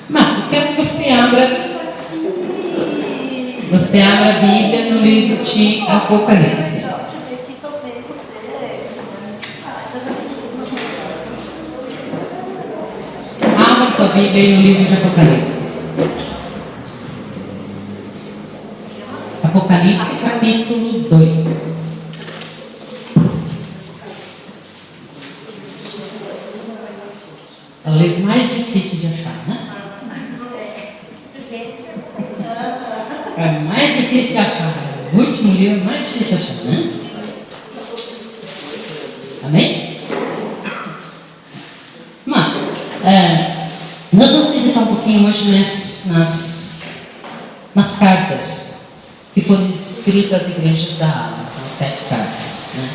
Mas eu quero que você abra a Bíblia no livro de Apocalipse. Abra a tua Bíblia no livro de Apocalipse. Apocalipse capítulo 2. É o livro mais difícil de achar, né? É o mais difícil de achar. O último livro mais difícil de achar, né? Amém? Mas, nós vamos meditar um pouquinho hoje nas cartas que foram escritas às igrejas da Ásia. São 7 cartas, né?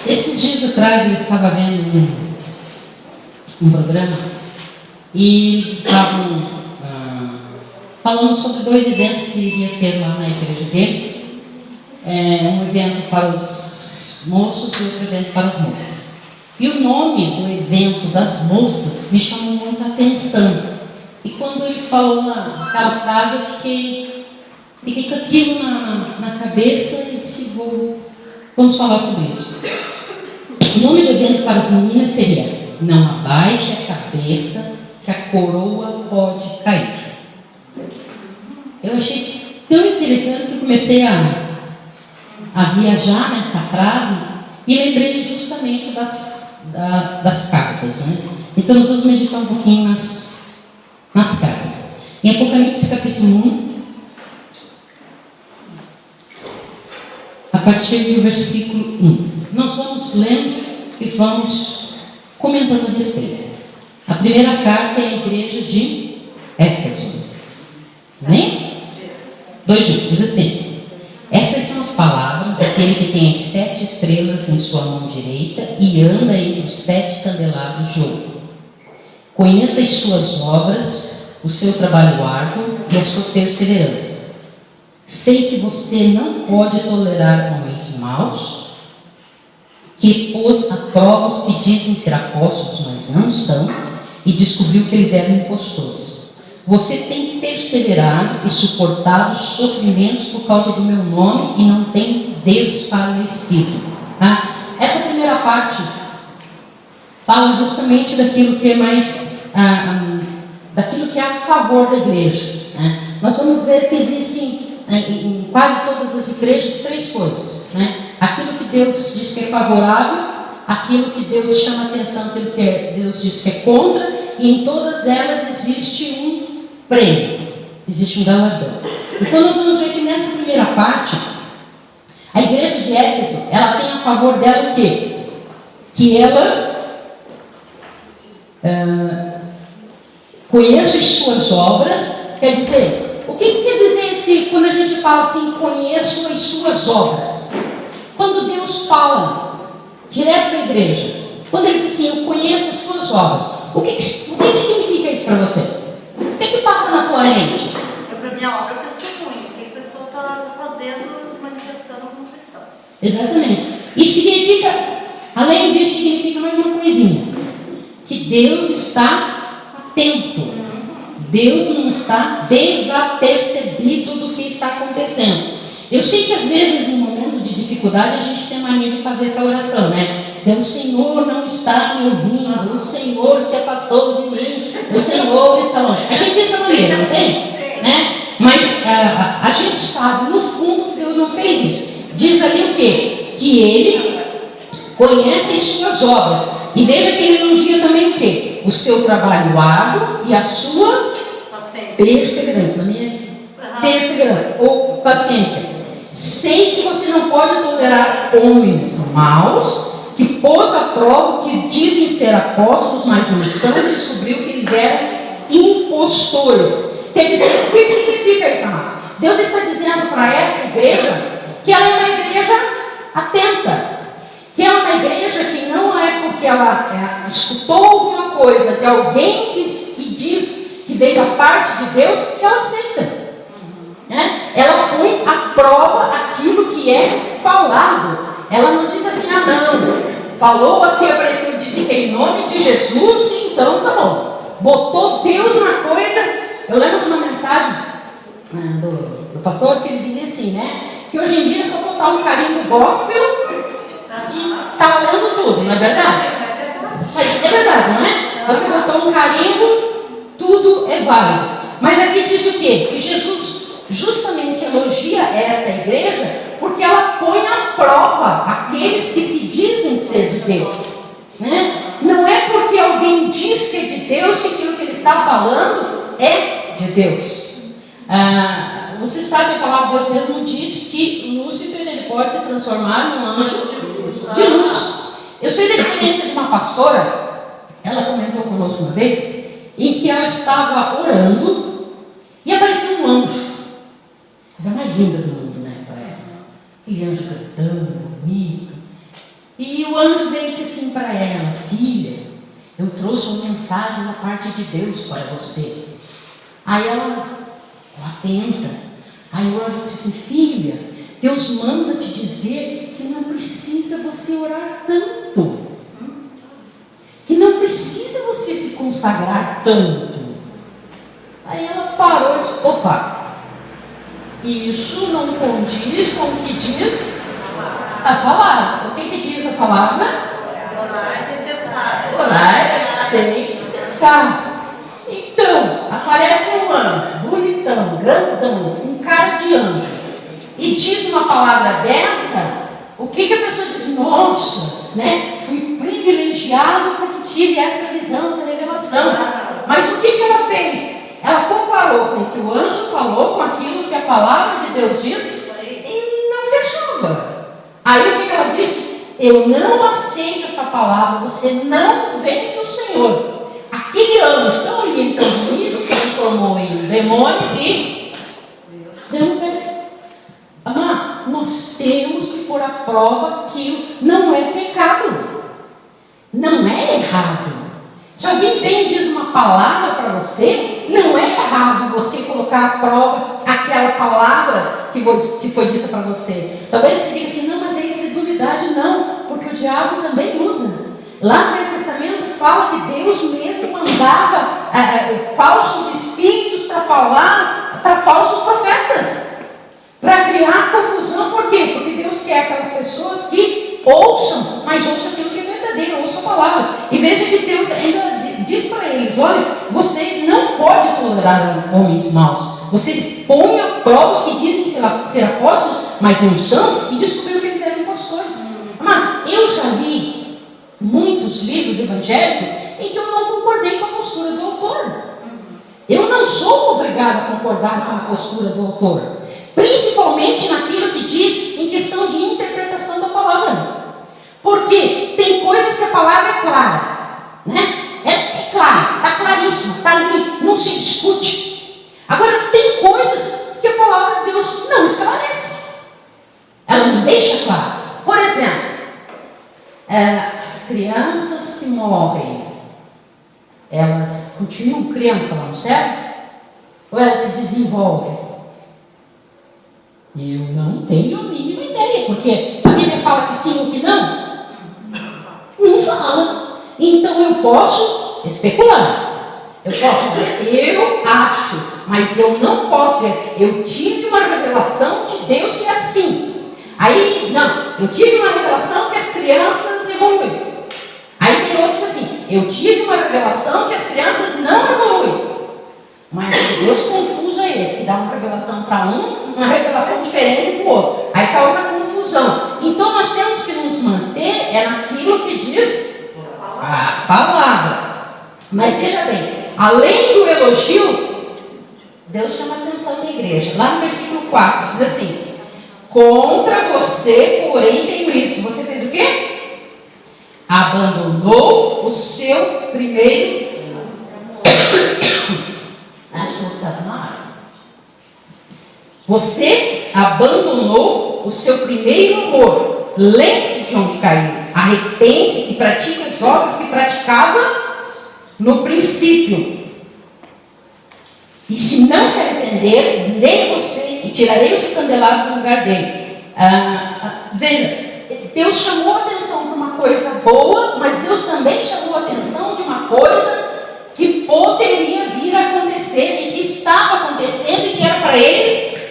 Esses dias atrás eu estava vendo um programa e eles estavam falando sobre 2 eventos que iria ter lá na igreja deles. Um evento para os moços e outro evento para as moças. E o nome do evento das moças me chamou muita atenção. E quando ele falou aquela frase, eu fiquei com aquilo na cabeça e disse, vamos falar sobre isso. O nome do evento para as meninas seria: não abaixe a cabeça, que a coroa pode cair. Eu achei tão interessante que eu comecei a viajar nessa frase e lembrei justamente das cartas, né? Então nós vamos meditar um pouquinho nas cartas. Em Apocalipse capítulo 1, a partir do versículo 1, nós vamos lendo e vamos comentando a respeito. A primeira carta é a igreja de Éfeso. Amém? 2:1 diz assim: essas são as palavras daquele que tem as 7 estrelas em sua mão direita e anda entre os 7 candelabros de ouro. Conheço as suas obras, o seu trabalho árduo e a sua perseverança. Sei que você não pode tolerar homens maus, que pôs a prova os que dizem ser apóstolos, mas não são, e descobriu que eles eram impostores. Você tem perseverado e suportado os sofrimentos por causa do meu nome e não tem desfalecido. Essa primeira parte fala justamente daquilo que é mais daquilo que é a favor da igreja, né? Nós vamos ver que existem em quase todas as igrejas 3 coisas, né? Aquilo que Deus diz que é favorável, aquilo que Deus chama atenção, aquilo que Deus diz que é contra, e em todas elas existe um prêmio, existe um galardão. Então nós vamos ver que nessa primeira parte, a igreja de Éfeso, ela tem a favor dela o quê? Que ela conheça as suas obras. Quer dizer, o que quer dizer quando a gente fala assim, conheço as suas obras? Quando Deus fala direto para a igreja, quando ele diz assim, eu conheço as suas obras, o que significa isso para você? O que passa na tua mente? Para minha obra é testemunho, o que a pessoa está fazendo, se manifestando como cristão. Exatamente. Isso significa, além disso, significa mais uma coisinha: que Deus está atento. Deus não está desapercebido do que está acontecendo. Eu sei que às vezes, no momento de dificuldade, a gente tem mania de fazer essa oração, né? O Senhor não está me ouvindo, o Senhor se afastou de mim, o Senhor está longe. A gente tem essa maneira, não tem? Né? Mas a gente sabe, no fundo, Deus não fez isso. Diz ali o quê? Que Ele conhece as suas obras. E veja que Ele elogia também o quê? O seu trabalho árduo e a sua perseverança. Perseverança ou paciência. Sei que você não pode tolerar homens maus, que pôs a prova que dizem ser apóstolos, mas não são, e descobriu que eles eram impostores. Quer dizer, o que significa isso, amados? Deus está dizendo para essa igreja que ela é uma igreja atenta, que ela é uma igreja que não é porque ela escutou alguma coisa de alguém que diz que veio da parte de Deus, que ela aceita. Né? Ela põe à prova aquilo que é falado. Ela não diz assim, não, falou aqui, apareceu, disse que é em nome de Jesus, então tá bom. Botou Deus na coisa, Eu lembro de uma mensagem do pastor que ele dizia assim, né? Que hoje em dia é só botar um carimbo gospel e tá valendo tudo, não é verdade? Mas é verdade, não é? Você botou um carimbo, tudo é válido. Mas aqui diz o quê? Que Jesus justamente elogia esta igreja porque ela põe à prova aqueles que se dizem ser de Deus, né? Não é porque alguém diz que é de Deus que aquilo que ele está falando é de Deus. Você sabe, a palavra de Deus mesmo diz que Lúcifer ele pode se transformar num anjo de luz. Eu sei da experiência de uma pastora, ela comentou conosco uma vez, em que ela estava orando e apareceu um anjo. Coisa mais linda do mundo, né, para ela. Aquele anjo cantando, bonito. E o anjo veio e disse assim para ela: filha, eu trouxe uma mensagem da parte de Deus para você. Aí ela atenta. Aí o anjo disse assim: filha, Deus manda te dizer que não precisa você orar tanto. Que não precisa você se consagrar tanto. Aí ela parou e disse: opa, isso não condiz com o que diz a palavra. O que diz a palavra? Orar sem cessar. Orar sem cessar. Então, aparece um anjo, bonitão, grandão, com cara de anjo, e diz uma palavra dessa, o que a pessoa diz? Nossa, né? Fui privilegiado porque tive essa visão, essa revelação. Mas o que ela fez? Ela comparou com o que o anjo falou, com aquilo que a palavra de Deus diz, e não fechava. Aí o que ela disse? Eu não aceito essa palavra, você não vem do Senhor. Aquele anjo tão lindo, tão bonito, se transformou em demônio e não veio. Mas nós temos que pôr à prova que não é pecado, não é errado. Se alguém vem e diz uma palavra para você, não é errado você colocar à prova aquela palavra que foi dita para você. Talvez você diga assim: não, mas é incredulidade. Não, porque o diabo também usa. Lá no Velho Testamento fala que Deus mesmo mandava falsos espíritos para falar para falsos profetas, para criar confusão. Por quê? Porque Deus quer aquelas pessoas que ouçam, mas ouçam aquilo que é verdadeiro, ouçam a palavra. E veja que Deus ainda diz para eles: olha, você não pode tolerar homens maus. Você põe a prova os que dizem ser apóstolos, mas não são, e descobriu que eles eram pastores. Mas eu já li muitos livros evangélicos em que eu não concordei com a postura do autor. Eu não sou obrigado a concordar com a postura do autor, principalmente naquilo que diz em questão de interpretação da palavra. Porque tem coisas que a palavra é clara, né? É claro, está claríssimo, está ali, não se discute. Agora, tem coisas que a palavra de Deus não esclarece, ela não deixa claro. Por exemplo, as crianças que morrem, elas continuam crianças lá no céu? Ou elas se desenvolvem? Eu não tenho a mínima ideia, porque a Bíblia fala que sim ou que não? Não fala. Então eu posso especular, eu posso dizer, eu acho, mas eu não posso dizer, eu tive uma revelação de Deus que é assim. Aí, não, eu tive uma revelação que as crianças evoluem. Aí tem outros assim, eu tive uma revelação que as crianças não evoluem. Mas o Deus confuso é esse, que dá uma revelação para um, uma revelação diferente para o outro. Aí causa confusão. Então nós temos que nos manter naquilo que diz a palavra. Mas veja bem, além do elogio, Deus chama a atenção da igreja. Lá no versículo 4, diz assim: contra você, porém, tenho isso. Você fez o quê? Abandonou o seu primeiro. Acho que vou precisar tomar água. Você abandonou o seu primeiro amor. Lembre-se de onde caiu. Arrepende-se e pratique as obras que praticava no princípio. E se não se arrepender, virei você e tirarei o seu candelabro do lugar dele. Veja, Deus chamou a atenção para uma coisa boa, mas Deus também chamou a atenção de uma coisa que poderia vir a acontecer e que está para eles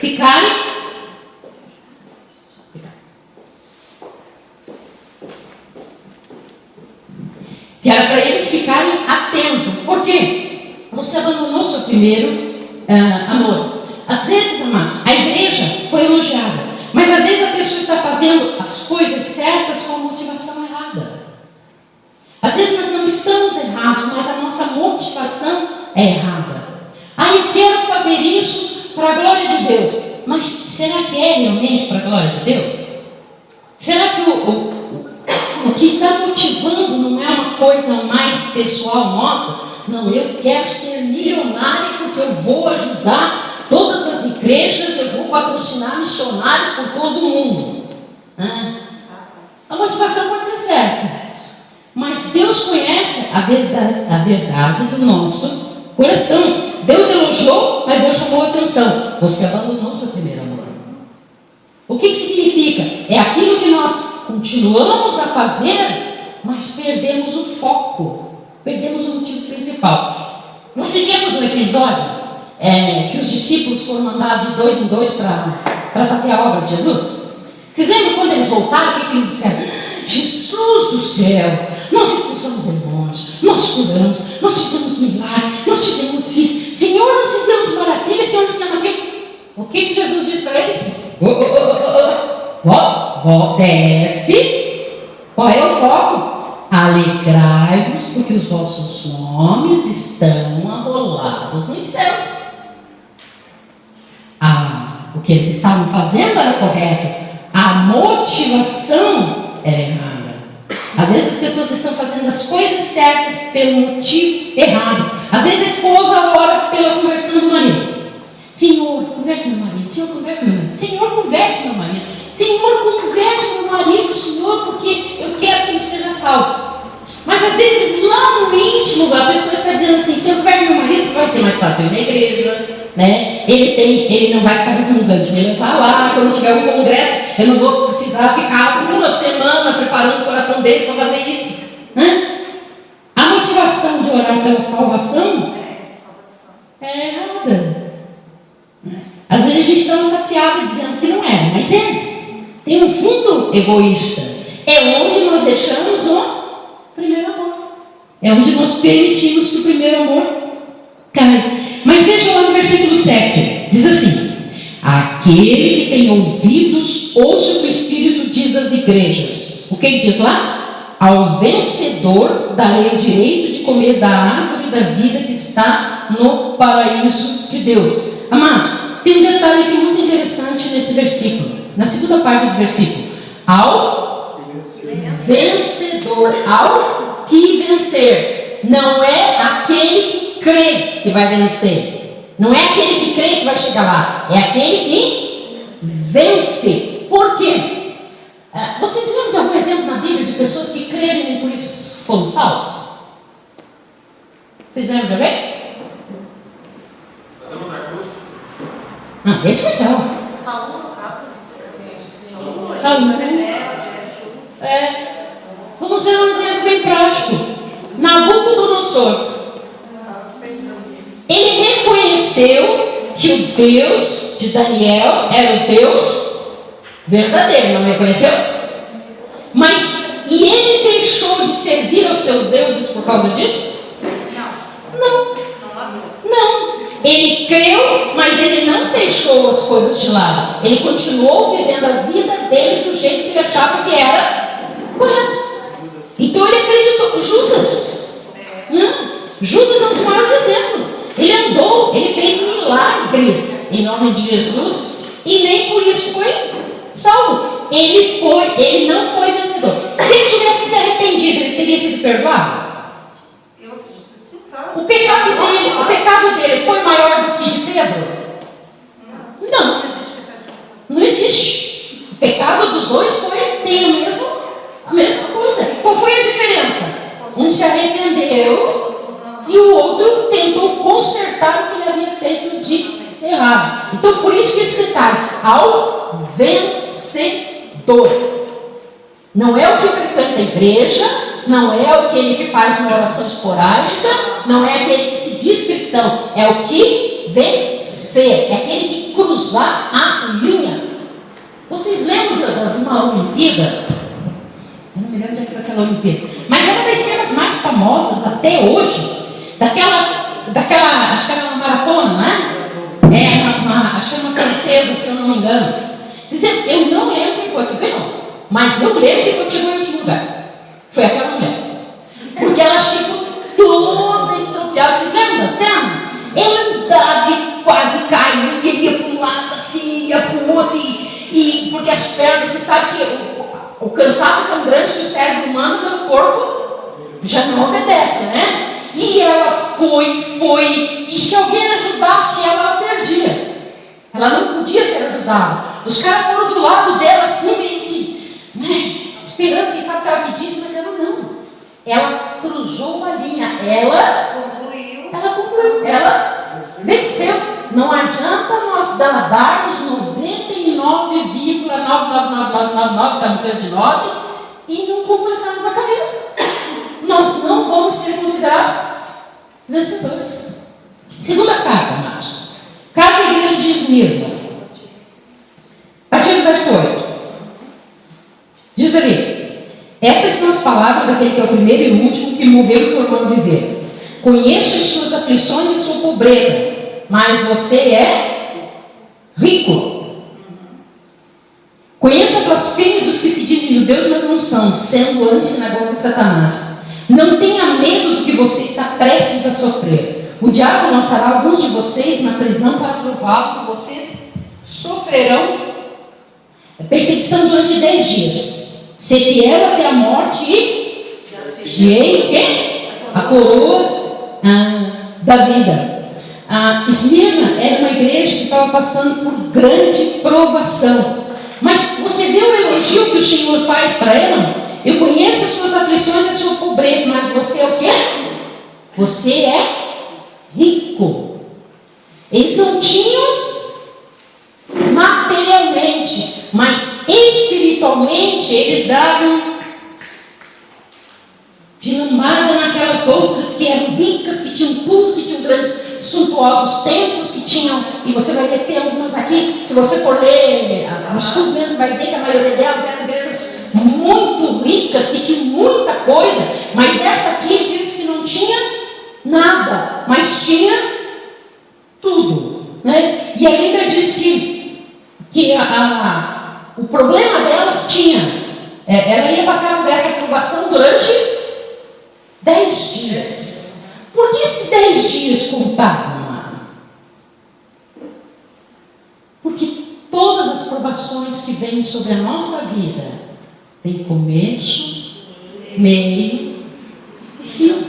ficarem atentos. Por quê? Você abandonou seu primeiro amor. Às vezes, amados, a igreja foi elogiada, mas às vezes a pessoa está fazendo as coisas certas com a motivação errada. Às vezes nós não estamos errados, mas a nossa motivação é errada. Eu quero fazer isso para a glória de Deus. Mas será que é realmente para a glória de Deus? Será que o que está motivando não é uma coisa mais pessoal nossa? Não, eu quero ser milionário porque eu vou ajudar todas as igrejas, eu vou patrocinar missionário por todo o mundo. A motivação pode ser certa, mas Deus conhece a verdade do nosso coração. Deus elogiou, mas Deus chamou a atenção. Você abandonou seu primeiro amor. O que significa? É aquilo que nós continuamos a fazer, mas perdemos o foco, perdemos o motivo principal. Você lembra do episódio que os discípulos foram mandados de 2 em 2 para fazer a obra de Jesus? Vocês lembram quando eles voltaram, o que eles disseram? Jesus do céu, nós expulsamos demônios, nós curamos, nós fizemos milagres, nós fizemos isso. Senhor, nós fizemos maravilha, Senhor, nós fizemos aquilo. O que Jesus disse para eles? Desce. Qual é o foco? Alegrai-vos, porque os vossos nomes estão arrolados nos céus. O que eles estavam fazendo era correto. A motivação era errada. Às vezes as pessoas estão fazendo as coisas certas pelo motivo errado. Às vezes a esposa ora pela conversão do marido. Senhor, converte meu marido. Senhor, converte meu marido. Senhor, converte meu marido. Senhor, converte meu marido, Senhor, porque eu quero que ele seja salvo. Mas às vezes lá no íntimo a pessoa está dizendo assim: Senhor, converte meu marido, vai ser mais fácil ir na igreja, né? Ele não vai ficar resmungando de me levar lá. Quando tiver um congresso, eu não vou precisar ficar uma semana preparando o coração dele para fazer isso. A motivação de orar pela salvação é errada. Às vezes a gente dá uma tapeada dizendo que não é, mas é. Tem um fundo egoísta. É onde nós deixamos o primeiro amor. É onde nós permitimos que o primeiro amor caia. Mas veja lá no versículo 7. Diz assim: aquele que tem ouvidos, ouça o que o Espírito diz às igrejas. O que ele diz lá? Ao vencedor darei o direito de comer da árvore da vida que está no paraíso de Deus. Amado, tem um detalhe aqui muito interessante nesse versículo. Na segunda parte do versículo: ao vencedor, ao que vencer. Não é aquele que crê que vai vencer. Não é aquele que crê que vai chegar lá. É aquele que vence. Por quê? Vocês lembram de algum exemplo na Bíblia de pessoas que creram e por isso foram salvos? Vocês lembram de alguém? Esse foi salvo. Saúl, no caso. Saúl. Vamos ver um exemplo bem prático. Nabucodonosor. Ele reconheceu que o Deus de Daniel era o Deus verdadeiro, não reconheceu? E ele deixou de servir aos seus deuses por causa disso? Não. Ele creu, mas ele não deixou as coisas de lado. Ele continuou vivendo a vida dele do jeito que ele achava que era correto. Então ele acreditou. Judas é um dos maiores exemplos. Ele andou, ele fez milagres em nome de Jesus e nem por isso foi salvo. Ele não foi vencedor. Se ele tivesse se arrependido, ele teria sido perdoado? Eu acredito que sim, claro. O pecado dele foi maior do que de Pedro? Não. Não existe. O pecado dos dois tem a mesma coisa. Qual foi a diferença? Um se arrependeu e o outro tentou consertar o que ele havia feito de errado. Então, por isso que esse detalhe: ao vencedor. Não é o que frequenta a igreja, não é aquele que faz uma oração esporádica, não é aquele que se diz cristão, é o que vencer, é aquele que cruzar a linha. Vocês lembram de uma Olimpíada? Eu não me lembro de que foi aquela Olimpíada. Mas é uma das cenas mais famosas até hoje, daquela, acho que era uma maratona, não é? Acho que era uma francesa, se eu não me engano. Eu não lembro quem foi que ganhou, mas eu lembro quem foi que chegou em último lugar. Foi aquela mulher. Porque ela chegou toda estropiada. Vocês lembram da cena? Ela andava e quase caía, ia para um lado assim, ia para o outro, porque as pernas, você sabe que o cansaço é tão grande que o cérebro manda, mas o corpo já não obedece, né? E ela foi, e se alguém ajudasse ela perdia. Ela não podia ser ajudada. Os caras foram do lado dela assim, meio que, né, esperando, quem sabe que ela pedisse, mas ela não. Ela cruzou a linha, ela concluiu, ela venceu. Não adianta nós darmos 99,99999 e não completarmos a carreira. Nós não vamos ser considerados vencedores. Segunda carta, Márcio. Carta à igreja de Esmirna. A partir do verso 8. Diz ali: essas são as palavras daquele que é o primeiro e o último, que morreu e tornou a viver. Conheço as suas aflições e sua pobreza, mas você é rico. Conheço a blasfêmia dos que se dizem judeus, mas não são, sendo antes sinagoga de Satanás. Não tenha medo do que você está prestes a sofrer. O diabo lançará alguns de vocês na prisão para prová-los, e vocês sofrerão perseguição durante 10 dias. Ser fiel até a morte e o quê? A coroa da vida. Esmirna era uma igreja que estava passando por grande provação. Mas você vê o elogio que o Senhor faz para ela? Eu conheço as suas aflições e a sua pobreza, mas você é o quê? Você é rico. Eles não tinham materialmente, mas espiritualmente eles davam de lambada naquelas outras que eram ricas, que tinham tudo, que tinham grandes suntuosos templos, que tinham, e você vai ver que tem algumas aqui, se você for ler o estudo mesmo, vai ver que a maioria delas eram igrejas muito ricas, que tinham muita coisa, mas essa aqui diz que não tinha nada, mas tinha tudo, né? E ainda diz que o problema delas ela ia passar por essa provação durante 10 dias. Por que esses 10 dias contavam, amado? Porque todas as provações que vêm sobre a nossa vida tem começo, meio e fim.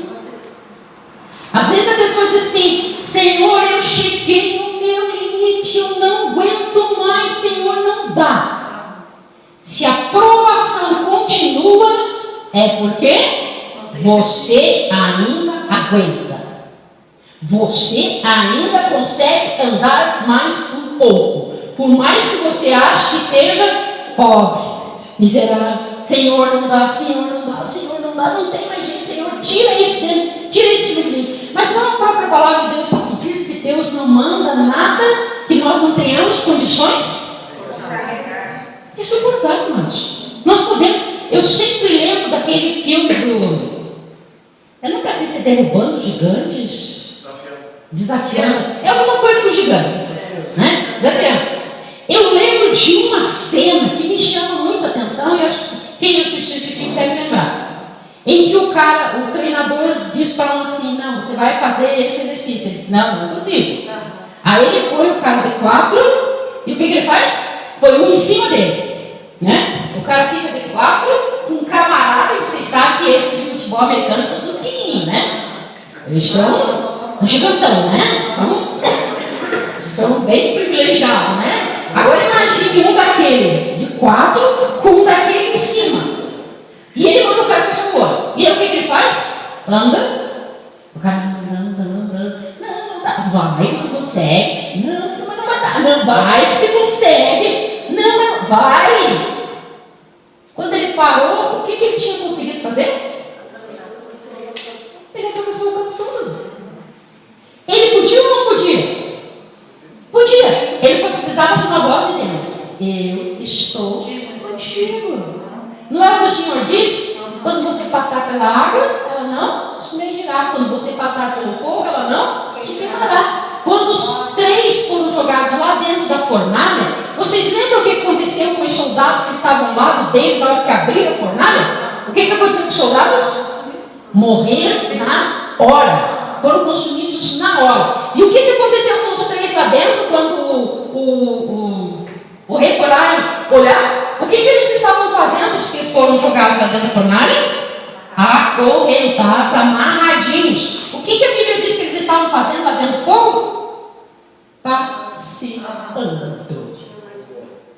Às vezes a pessoa diz assim: Senhor, eu cheguei no meu limite, eu não aguento mais, Senhor, não dá. Se a provação continua, é porque você ainda aguenta. Você ainda consegue andar mais um pouco. Por mais que você ache que seja pobre, miserável. Senhor, não dá, Senhor, não dá, Senhor, não dá, não tem mais jeito, Senhor, tira isso dele, tira isso de mim. Mas não a própria palavra de Deus que diz que Deus não manda nada que nós não tenhamos condições de suportar, irmãos. Nós podemos. Eu sempre lembro daquele filme eu nunca sei se é Derrubando Gigantes. Desafiando. É alguma coisa com gigantes, né? Desafiando. Eu lembro de uma cena que me chama muita atenção, e acho que quem assistiu esse filme deve lembrar. Em que o treinador diz para um assim: não, você vai fazer esse exercício. Ele diz: não é possível. Aí ele põe o cara de 4, e o que ele faz? Põe um em cima dele, né? O cara fica de 4 com um camarada, e vocês sabem que esses de futebol americano são tudo pequenininho, né? Eles são um gigantão, né? São bem privilegiados, né? Agora imagine um daquele de 4 com um daquele em cima. E ele manda o cara fechar o olho. E aí o que ele faz? Anda. O cara anda. Não dá. Vai que você consegue. Não vai dar. Não, vai que você consegue. Não, vai. Quando ele parou, o que ele tinha conseguido fazer? Ele atravessou o campo todo. Ele podia ou não podia? Podia. Ele só precisava eu estou contigo. Não é o que o Senhor disse? Quando você passar pela água, ela não submergirá. Quando você passar pelo fogo, ela não te queimará. Quando os 3 foram jogados lá dentro da fornalha, vocês lembram o que aconteceu com os soldados que estavam lá dentro na hora que abriram a fornalha? O que aconteceu com os soldados? Morreram na hora. Foram consumidos na hora. E o que aconteceu com os 3 lá dentro quando o rei foi lá olhar? O que eles estavam fazendo, os que eles foram jogados lá dentro da fornalha? Acorrentados, amarradinhos. O que a Bíblia diz que eles estavam fazendo lá dentro do fogo? Passeando.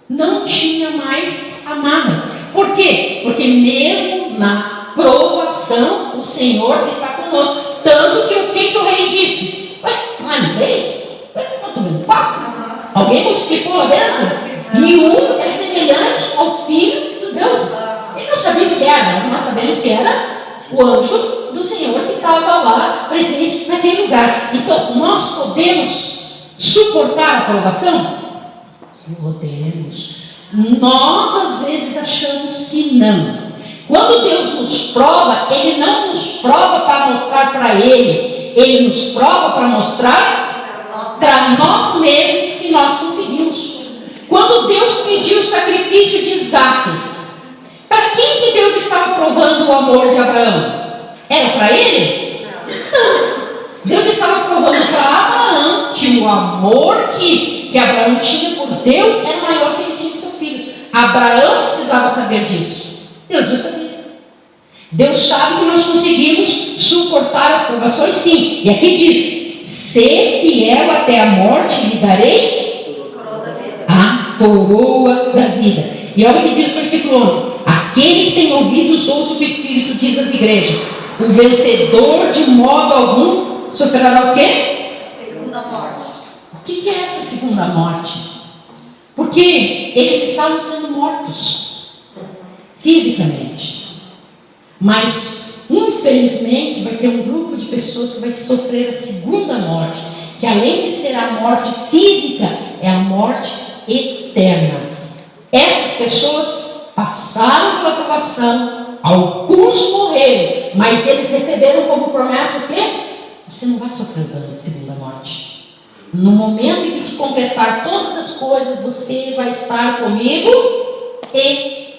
Não tinha mais amarras. Por quê? Porque mesmo na provação, o Senhor está conosco. Tanto que o que o rei disse? Ué, não é no 3? Ué, não estou vendo 4? Alguém multiplicou lá dentro? E um é semelhante ao Filho dos deuses. Ele não sabia o que era, mas nós sabemos que era o anjo do Senhor que estava lá presente naquele lugar. Então, nós podemos suportar a provação? Podemos. Nós, às vezes, achamos que não. Quando Deus nos prova, Ele não nos prova para mostrar para Ele. Ele nos prova para mostrar para nós mesmos que nós conseguimos. Quando Deus pediu o sacrifício de Isaac, para quem que Deus estava provando o amor de Abraão? Era para ele? Não. Deus estava provando para Abraão que o amor que Abraão tinha por Deus era maior que ele tinha por seu filho. Abraão precisava saber disso. Deus já sabia. Deus sabe que nós conseguimos suportar as provações, sim. E aqui diz: ser fiel até a morte, lhe darei a coroa da vida. E olha o que diz o versículo 11: aquele que tem ouvidos, ouça o que o Espírito diz às igrejas. O vencedor de modo algum sofrerá o quê? Segunda morte. O que é essa segunda morte? Porque eles estavam sendo mortos fisicamente, mas infelizmente vai ter um grupo de pessoas que vai sofrer a segunda morte, que além de ser a morte física, é a morte externa. Essas pessoas passaram pela provação, alguns morreram, mas eles receberam como promessa o quê? Você não vai sofrer dano de segunda morte. No momento em que se completar todas as coisas, você vai estar comigo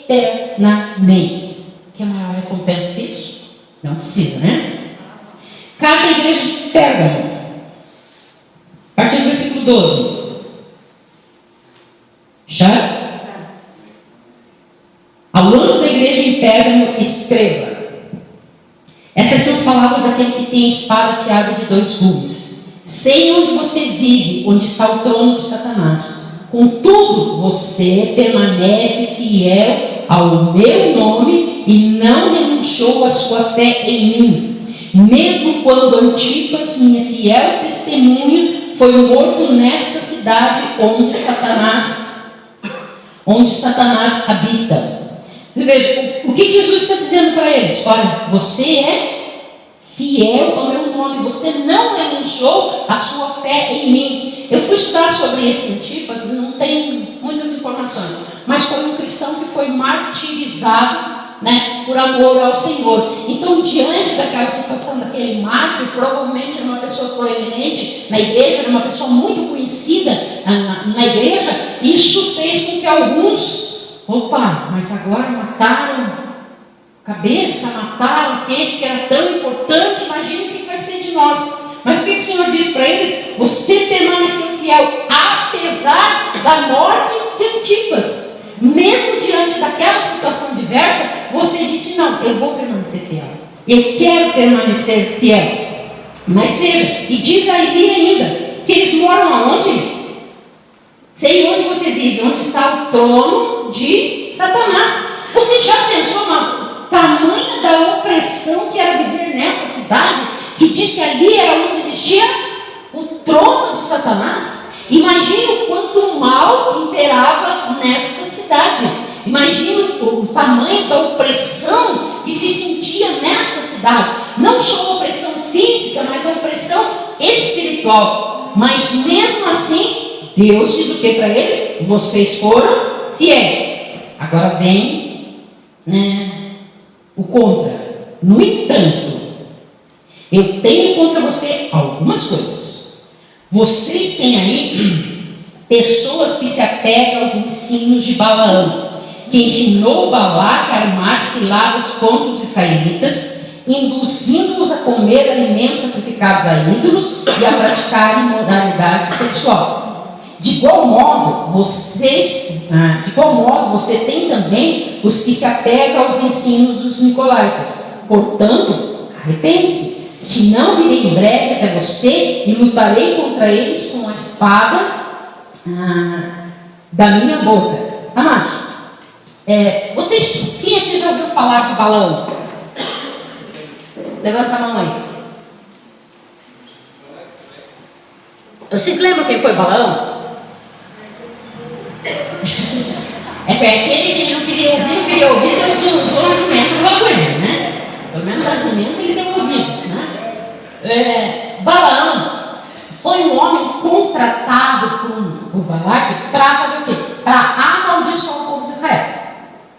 eternamente. Quer maior recompensa que isso? Não precisa, né? Carta à igreja de Pérgamo, a partir do versículo 12. Já? Ao anjo da igreja em Pérgamo, escreva: essas são as palavras daquele que tem a espada afiada de 2 gumes. Sei onde você vive, onde está o trono de Satanás. Contudo, você permanece fiel ao meu nome e não renunciou à sua fé em mim. Mesmo quando Antipas, minha fiel testemunha, foi morto nesta cidade onde Satanás habita. Você veja, o que Jesus está dizendo para eles? Olha, você é fiel ao meu nome, você não renunciou à sua fé em mim. Eu fui estudar sobre esse Antipas, não tenho muitas informações, mas foi um cristão que foi martirizado, né, por amor ao Senhor. Então, diante daquela situação daquele mártir, provavelmente era uma pessoa proeminente na igreja, era uma pessoa muito conhecida na igreja. Isso fez com que alguns, mas agora mataram cabeça, mataram aquele que era tão importante, imagina o que vai ser de nós. Mas o que o Senhor diz para eles? Você permaneceu fiel, apesar da morte de Antipas. Mesmo diante daquela situação diversa, você disse: não, eu vou permanecer fiel, eu quero permanecer fiel. Mas veja, e diz aí ainda, que eles moram aonde? Sei onde você vive, onde está o trono de Satanás. Você já pensou na tamanha da opressão que era viver nessa cidade, que diz que ali era onde existia o trono de Satanás? Imagina o quanto mal imperava nessa cidade. Imagina o tamanho da opressão que se sentia nessa cidade. Não só a opressão física, mas a opressão espiritual. Mas mesmo assim, Deus diz o que para eles? Vocês foram fiéis. Agora vem, né, o contra. No entanto, eu tenho contra você algumas coisas. Vocês têm aí pessoas que se apegam aos ensinos de Balaão, que ensinou Balaque a armar ciladas contra os israelitas, induzindo-os a comer alimentos sacrificados a ídolos e a praticar imoralidade sexual. De igual modo, você tem também os que se apegam aos ensinos dos nicolaítas. Portanto, arrepende-se, senão virei em breve até você e lutarei contra eles com a espada da minha boca. Amados, quem aqui já ouviu falar de Balaão? Levanta a mão aí. Vocês lembram quem foi Balaão? Foi aquele que ele não queria ouvir, Deus usou a jumenta para com ele, né? Pelo menos a jumenta ele deu ouvidos, né? Balaão foi um homem contratado por Balaque para fazer o quê? Para amaldiçoar o povo de Israel.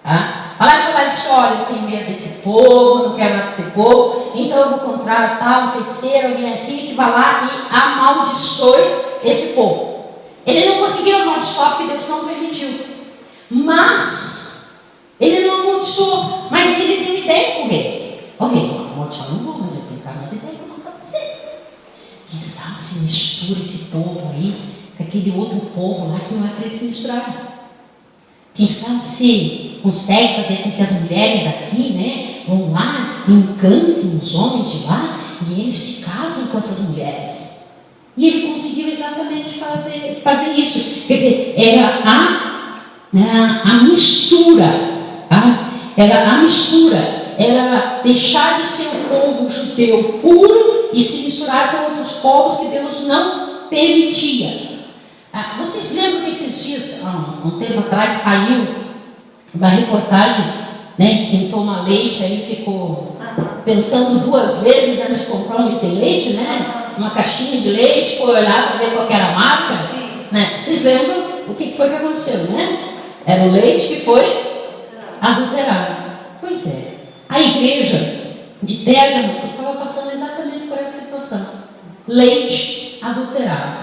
Tá? Falar disse, olha, eu tenho medo desse povo, não quero nada desse povo, então eu vou contratar um feiticeiro, alguém aqui que vai lá e amaldiçoe esse povo. Ele não conseguiu amaldiçoar porque Deus não permitiu. Mas ele não amaldiçoou, mas ele deu ideia com ele. Não amaldiçoar não vou, mas eu tenho mais ideia para mostrar para você. Quem sabe se mistura esse povo aí com aquele outro povo lá que não vai querer se misturar. Quem sabe se consegue fazer com que as mulheres daqui, né, vão lá e encantem os homens de lá e eles se casam com essas mulheres. E ele conseguiu exatamente fazer isso. Quer dizer, era a mistura. Tá? Era a mistura. Era deixar de ser um povo judeu puro e se misturar com outros povos que Deus não permitia. Vocês lembram que esses dias, um tempo atrás, saiu uma reportagem, né? Quem toma leite aí ficou pensando duas vezes antes de comprar um litro de leite, né? Uma caixinha de leite, foi olhar para ver qual era a marca. Né? Vocês lembram o que foi que aconteceu, né? Era o leite que foi adulterado. Pois é. A igreja de Pérgamo estava passando exatamente por essa situação. Leite adulterado.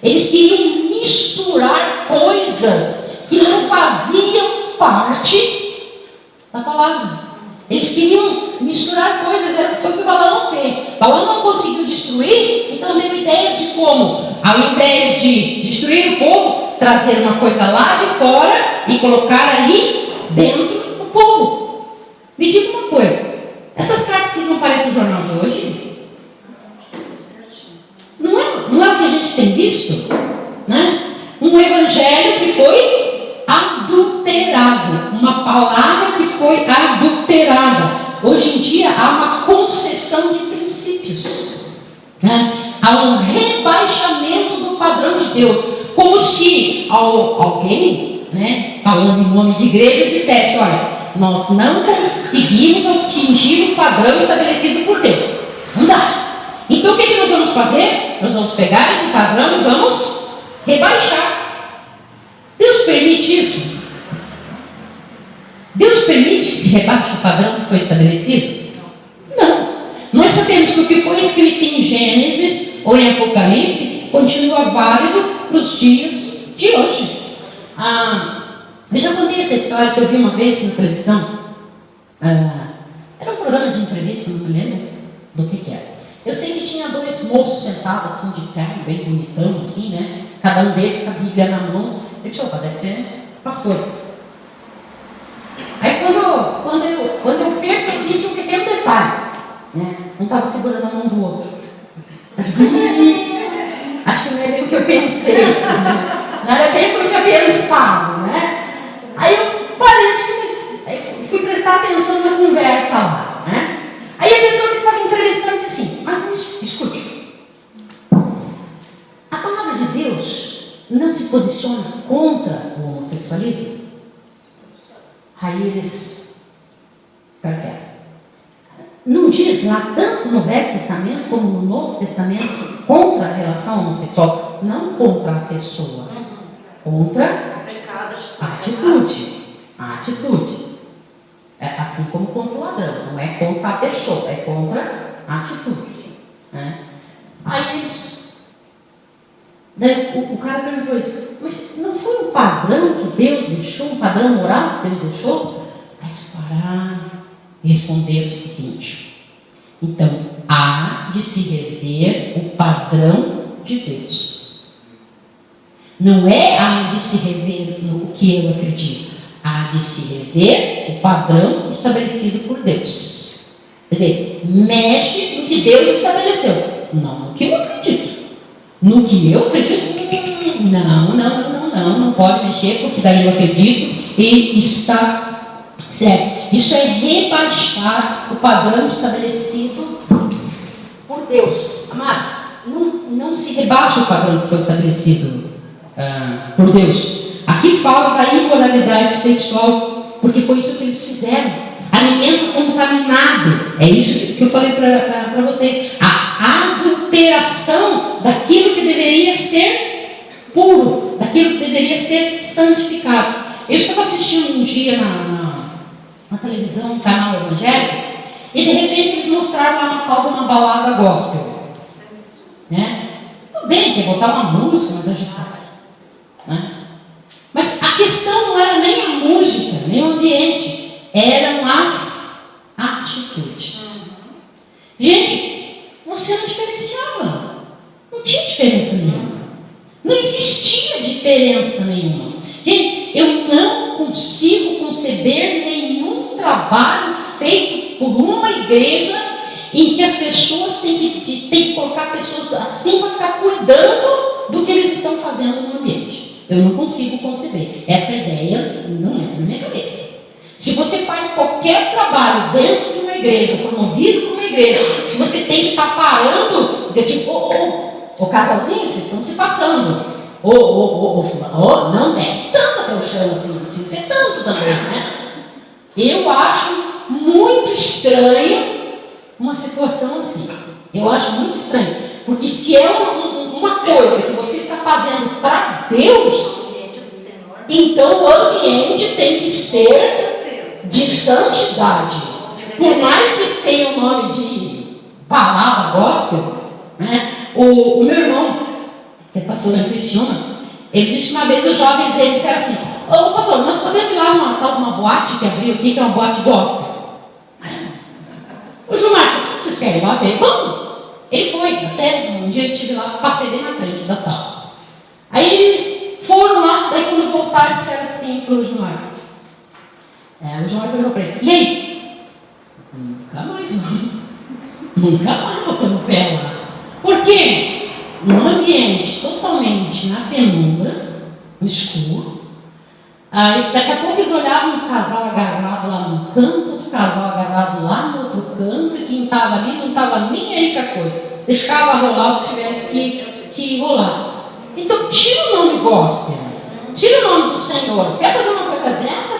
Eles queriam misturar coisas que não faziam parte da palavra. Eles queriam misturar coisas, foi o que Balaão fez. Balaão não conseguiu destruir, então deu ideias de como, ao invés de destruir o povo, trazer uma coisa lá de fora e colocar ali dentro do povo. Me diga uma coisa, essas cartas que não parecem no jornal de hoje, não é o que a gente tem visto, né? Um evangelho que foi adulterado, uma palavra que foi adulterada. Hoje em dia há uma concessão de princípios, né? Há um rebaixamento do padrão de Deus, como se alguém, né, falando em nome de igreja, dissesse, olha, nós não conseguimos atingir o padrão estabelecido por Deus, não dá. Então o que nós vamos fazer? Nós vamos pegar esse padrão e vamos rebaixar. Deus permite isso? Deus permite que se rebaixe o padrão que foi estabelecido? Não. Nós sabemos que o que foi escrito em Gênesis ou em Apocalipse continua válido para os dias de hoje. Eu já contei essa história que eu vi uma vez na televisão. Era um programa de entrevista, não me lembro do que era. Eu sei que tinha dois moços sentados assim de terno, bem bonitão assim, né? Cada um deles com a Bíblia na mão. Eu disse, opa, deve ser pastores. Aí quando eu percebi, tinha um pequeno detalhe, né? Um estava segurando a mão do outro. Acho que não é bem o que eu pensei. Não era bem o que eu tinha pensado, né? Aí eu parei, fui prestar atenção na conversa lá, né? Aí a pessoa que estava entrevistando disse assim, mas escute, a palavra de Deus não se posiciona contra o homossexualismo? Aí eles ficaram quietos. Não diz lá, tanto no Velho Testamento como no Novo Testamento, contra a relação homossexual, não contra a pessoa, contra A atitude. É assim como contra o ladrão. Não é contra a pessoa, é contra a atitude. Né? Aí o cara perguntou isso, mas não foi um padrão que Deus deixou, um padrão moral que Deus deixou? Aí eles pararam e responderam o seguinte: então, há de se rever o padrão de Deus. Não é há de se rever no que eu acredito, há de se rever o padrão estabelecido por Deus. Quer dizer, mexe no que Deus estabeleceu, não no que eu acredito. No que eu acredito, não pode mexer, porque daí eu acredito e está certo. Isso é rebaixar o padrão estabelecido por Deus. Amados, não se rebaixa o padrão que foi estabelecido por Deus. Aqui fala da imoralidade sexual, porque foi isso que eles fizeram. Alimento contaminado, é isso que eu falei para vocês. A adulteração daquilo que deveria ser puro, daquilo que deveria ser santificado. Eu estava assistindo um dia na televisão, um canal evangélico, e de repente eles mostraram lá uma tal de uma balada gospel. Né? Tudo bem, quer botar uma música, mas agitada. Né? Mas a questão não era nem a música, nem o ambiente. Eram as atitudes. Gente, você não diferenciava. Não tinha diferença nenhuma. Não existia diferença nenhuma. Gente, eu não consigo conceber nenhum trabalho feito por uma igreja em que as pessoas têm que colocar pessoas assim para ficar cuidando do que eles estão fazendo no ambiente. Eu não consigo conceber. Essa ideia não entra na minha cabeça. Se você faz qualquer trabalho dentro de uma igreja, promovido por uma igreja, você tem que estar parando e dizer assim, casalzinho, vocês estão se passando. Não desce tanto até o chão assim, não precisa ser tanto também, né? Eu acho muito estranho uma situação assim. Eu acho muito estranho. Porque se é uma coisa que você está fazendo para Deus, então o ambiente tem que ser de santidade. Por mais que tenha o nome de balada gospel, né? O meu irmão, que é pastor em Criciúma, ele disse uma vez, os jovens dele disseram assim: ô pastor, nós podemos ir lá numa tal de uma boate que abriu aqui, que é uma boate gospel. O Gilmar disse: vocês querem ir lá ver? Vamos! Ele foi, até um dia eu estive lá, passei bem na frente da tal. Aí eles foram lá, daí quando voltaram disseram assim para o Gilmar. O Gilmar perguntou para ele: e aí? Nunca mais botamos o pé lá. Por quê? Num ambiente totalmente na penumbra, no escuro. Aí daqui a pouco eles olhavam um casal agarrado lá num canto, outro casal agarrado lá no outro canto, e quem estava ali não estava nem aí para a coisa. Deixava rolar o que tivesse que rolar. Então tira o nome gospel, tira o nome do Senhor. Quer fazer uma coisa dessa?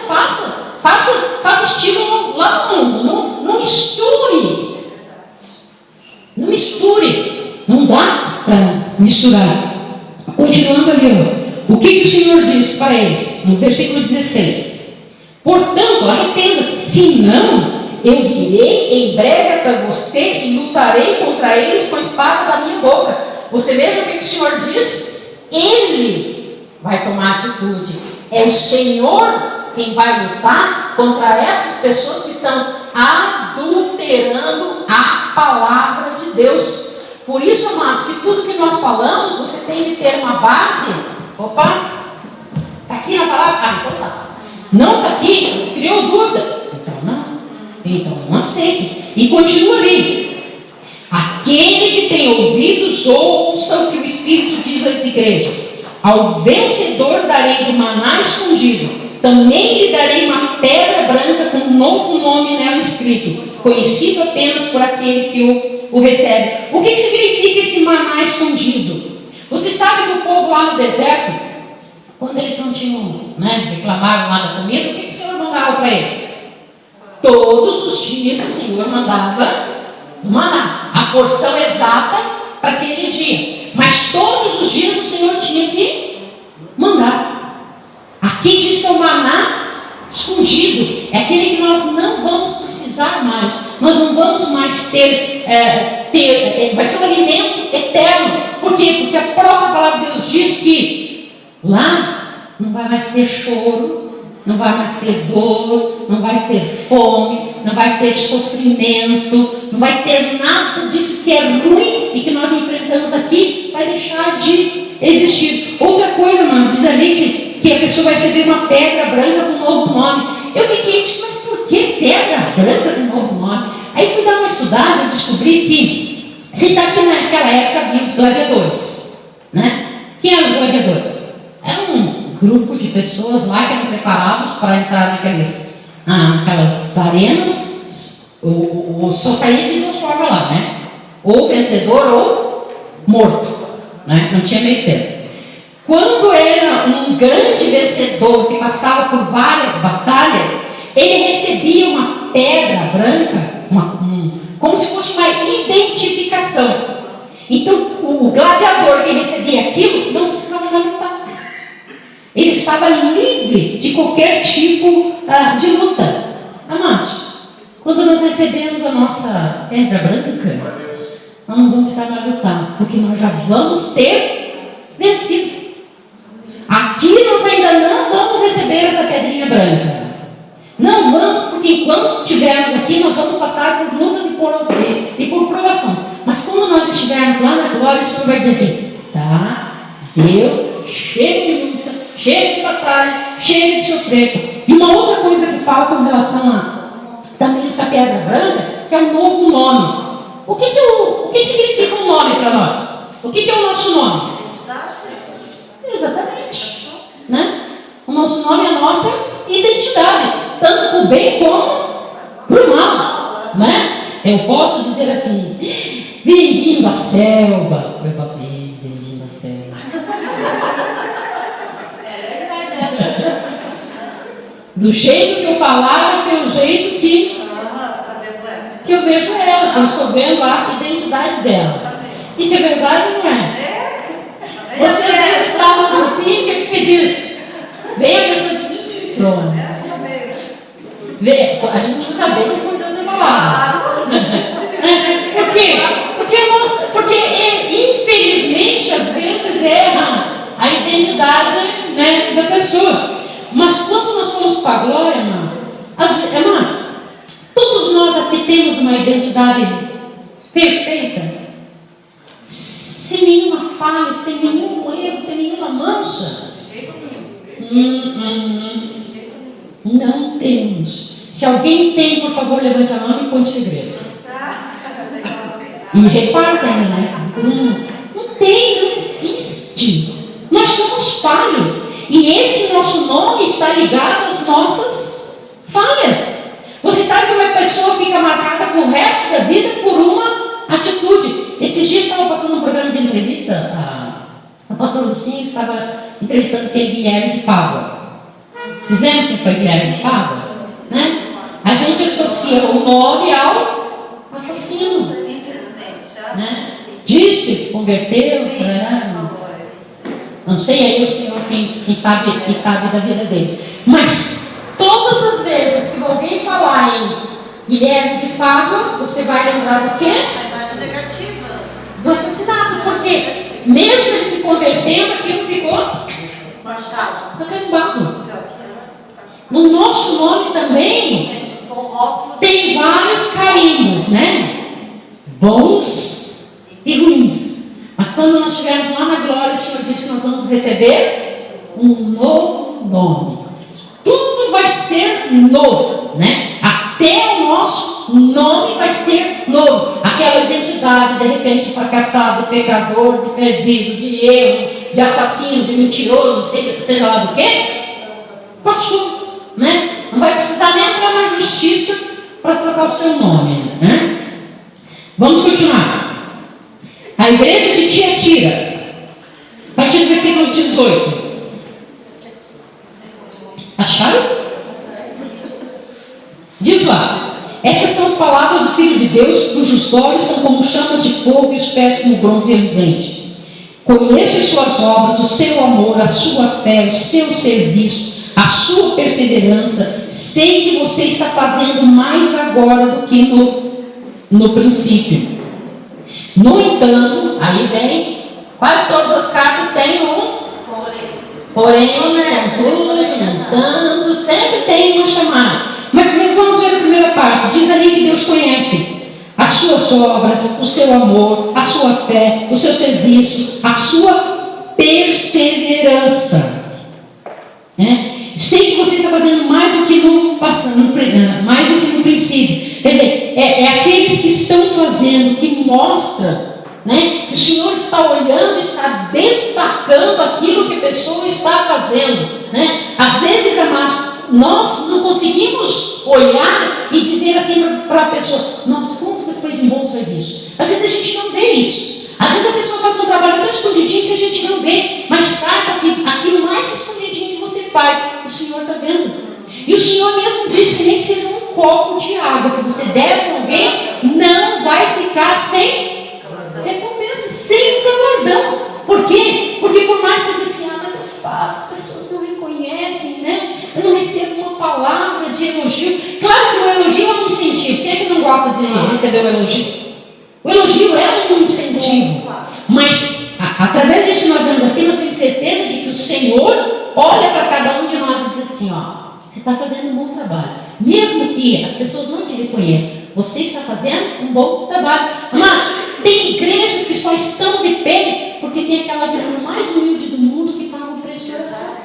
Faça estilo lá no mundo. Não misture. Não misture. Não dá para misturar. Continuando ali, o que o Senhor diz para eles? No versículo 16. Portanto, arrependa-se, senão eu virei em breve até você e lutarei contra eles com a espada da minha boca. Você veja o que o Senhor diz? Ele vai tomar atitude. É o Senhor quem vai lutar contra essas pessoas que estão adulterando a palavra de Deus. Por isso, amados, que tudo que nós falamos, você tem que ter uma base. Opa, está aqui na palavra? Então tá. Não está aqui? Criou dúvida? Então não aceite. E continua ali. Aquele que tem ouvidos, ouça o que o Espírito diz às igrejas. Ao vencedor darei do maná escondido. Também lhe darei uma pedra branca com um novo nome nela escrito, conhecido apenas por aquele que o recebe. O que significa esse maná escondido? Você sabe que o povo lá no deserto, quando eles não tinham, reclamaram lá da comida, o que o Senhor mandava para eles? Todos os dias o Senhor mandava o maná, a porção exata para aquele dia. Mas todos os dias o Senhor tinha que mandar. Aqui diz maná escondido, é aquele que nós não vamos precisar mais, nós não vamos mais ter, vai ser um alimento eterno. Por quê? Porque a própria palavra de Deus diz que lá não vai mais ter choro, não vai mais ter dor, não vai ter fome, não vai ter sofrimento, não vai ter nada disso que é ruim e que nós enfrentamos aqui, vai deixar de existir. Outra coisa, mano, diz ali que a pessoa vai receber uma pedra branca com um novo nome. Eu fiquei, mas por que pedra branca com um novo nome? Aí fui dar uma estudada e descobri que, você sabe que naquela época havia os gladiadores, né? Quem eram os gladiadores? Era um grupo de pessoas lá que eram preparados para entrar naquelas arenas, só saía de duas formas lá, né? Ou vencedor ou morto, né? Não tinha meio termo. Quando era um grande vencedor que passava por várias batalhas, ele recebia uma pedra branca, como se fosse uma identificação. Então, o gladiador que recebia aquilo não precisava lutar. Ele estava livre de qualquer tipo de luta. Amados, quando nós recebemos a nossa pedra branca, nós não vamos precisar mais lutar, porque nós já vamos ter vencido. Aqui nós ainda não vamos receber essa pedrinha branca. Não vamos, porque enquanto estivermos aqui, nós vamos passar por lutas e por provações. Mas quando nós estivermos lá na glória, o Senhor vai dizer assim: tá, deu, chega de luta, chega de batalha, chega de sofrer. E uma outra coisa que fala com relação a também essa pedra branca, que é um novo nome. O que significa um nome para nós? O que é o nosso nome? Exatamente, né? O nosso nome é a nossa identidade, tanto para o bem como para o mal, né? Eu posso dizer assim: bem-vindo à selva. Eu posso ir, bem-vindo à selva. Do jeito que eu falar, vai ser o jeito que eu vejo ela, que eu estou vendo a identidade dela. Isso é verdade ou não é? Você está no grupinho, o que você diz? Vem a pessoa de pronto. A gente usa bem as coisas de palavra. Por quê? Porque infelizmente às vezes erra a identidade, né, da pessoa. Mas quando nós somos para a glória, irmãos, todos nós aqui temos uma identidade perfeita, sem nenhuma falha, sem nenhum erro, sem nenhuma mancha. Não temos. Se alguém tem, por favor, levante a mão e conte segredo. E repartem, né? Não tem, não existe. Nós somos falhos. E esse nosso nome está ligado às nossas falhas. Você sabe que uma pessoa fica marcada pro resto da vida por uma atitude. Esses dias estava passando um programa de entrevista, a pastora Lucinha estava entrevistando quem? Guilherme de Pádua. Vocês lembram quem foi Guilherme de Pádua? Né? A gente associa o nome ao assassino. Infelizmente. Né? Diz que se converteu, não sei aí o Senhor quem sabe da vida dele. Mas todas as vezes que alguém falar em Guilherme de Pádua, você vai lembrar do quê? Do assassinato, porque mesmo ele se convertendo, aquilo ficou acabado. No nosso nome também tem vários carimbos, né? Bons e ruins. Mas quando nós estivermos lá na glória, o Senhor disse que nós vamos receber um novo nome. Tudo vai ser novo, né? Até o nosso nome vai ser novo. Aquela identidade, de repente, fracassado, de pecador, de perdido, de erro, de assassino, de mentiroso, seja lá do quê? Passou, né? Não vai precisar nem entrar na justiça para trocar o seu nome, né? Vamos continuar. A igreja de Tiatira, a partir do versículo 18. Acharam? Diz lá: essas são as palavras do Filho de Deus, cujos olhos são como chamas de fogo e os pés como bronze reluzente. Conheço as suas obras, o seu amor, a sua fé, o seu serviço, a sua perseverança. Sei que você está fazendo mais agora do que no princípio. No entanto, aí vem, quase todas as cartas têm porém, no entanto, sempre tem uma chamada. Mas vamos ver a primeira parte. Diz ali que Deus conhece as suas obras, o seu amor, a sua fé, o seu serviço, a sua perseverança. Sei que você está fazendo mais do que no passado, mais do que no princípio. Quer dizer, é aqueles que estão fazendo, que mostra, que o Senhor está olhando, está destacando aquilo que a pessoa está fazendo. Às vezes, amados, nós não conseguimos olhar e dizer assim para a pessoa: nossa, como você fez um bom serviço. Às vezes a gente não vê isso. Às vezes a pessoa faz um trabalho tão escondidinho que a gente não vê, mas saiba que aquilo mais escondidinho que você faz, o Senhor está vendo. E o Senhor mesmo disse que nem que seja um copo de água que você der para alguém, não vai ficar sem recompensa, sem galardão. Por quê? Porque por mais que você diga assim, eu faço, as pessoas não reconhecem, eu não recebo uma palavra de elogio. Claro que o elogio é um incentivo. Quem é que não gosta de receber o elogio? O elogio é um incentivo. Mas através disso que nós vemos aqui, nós temos certeza de que o Senhor olha para cada um de nós e diz assim: você está fazendo um bom trabalho. Mesmo que as pessoas não te reconheçam, você está fazendo um bom trabalho. Mas tem igrejas que só estão de pé porque tem aquelas irmãs mais humildes do mundo que pagam o preço de oração.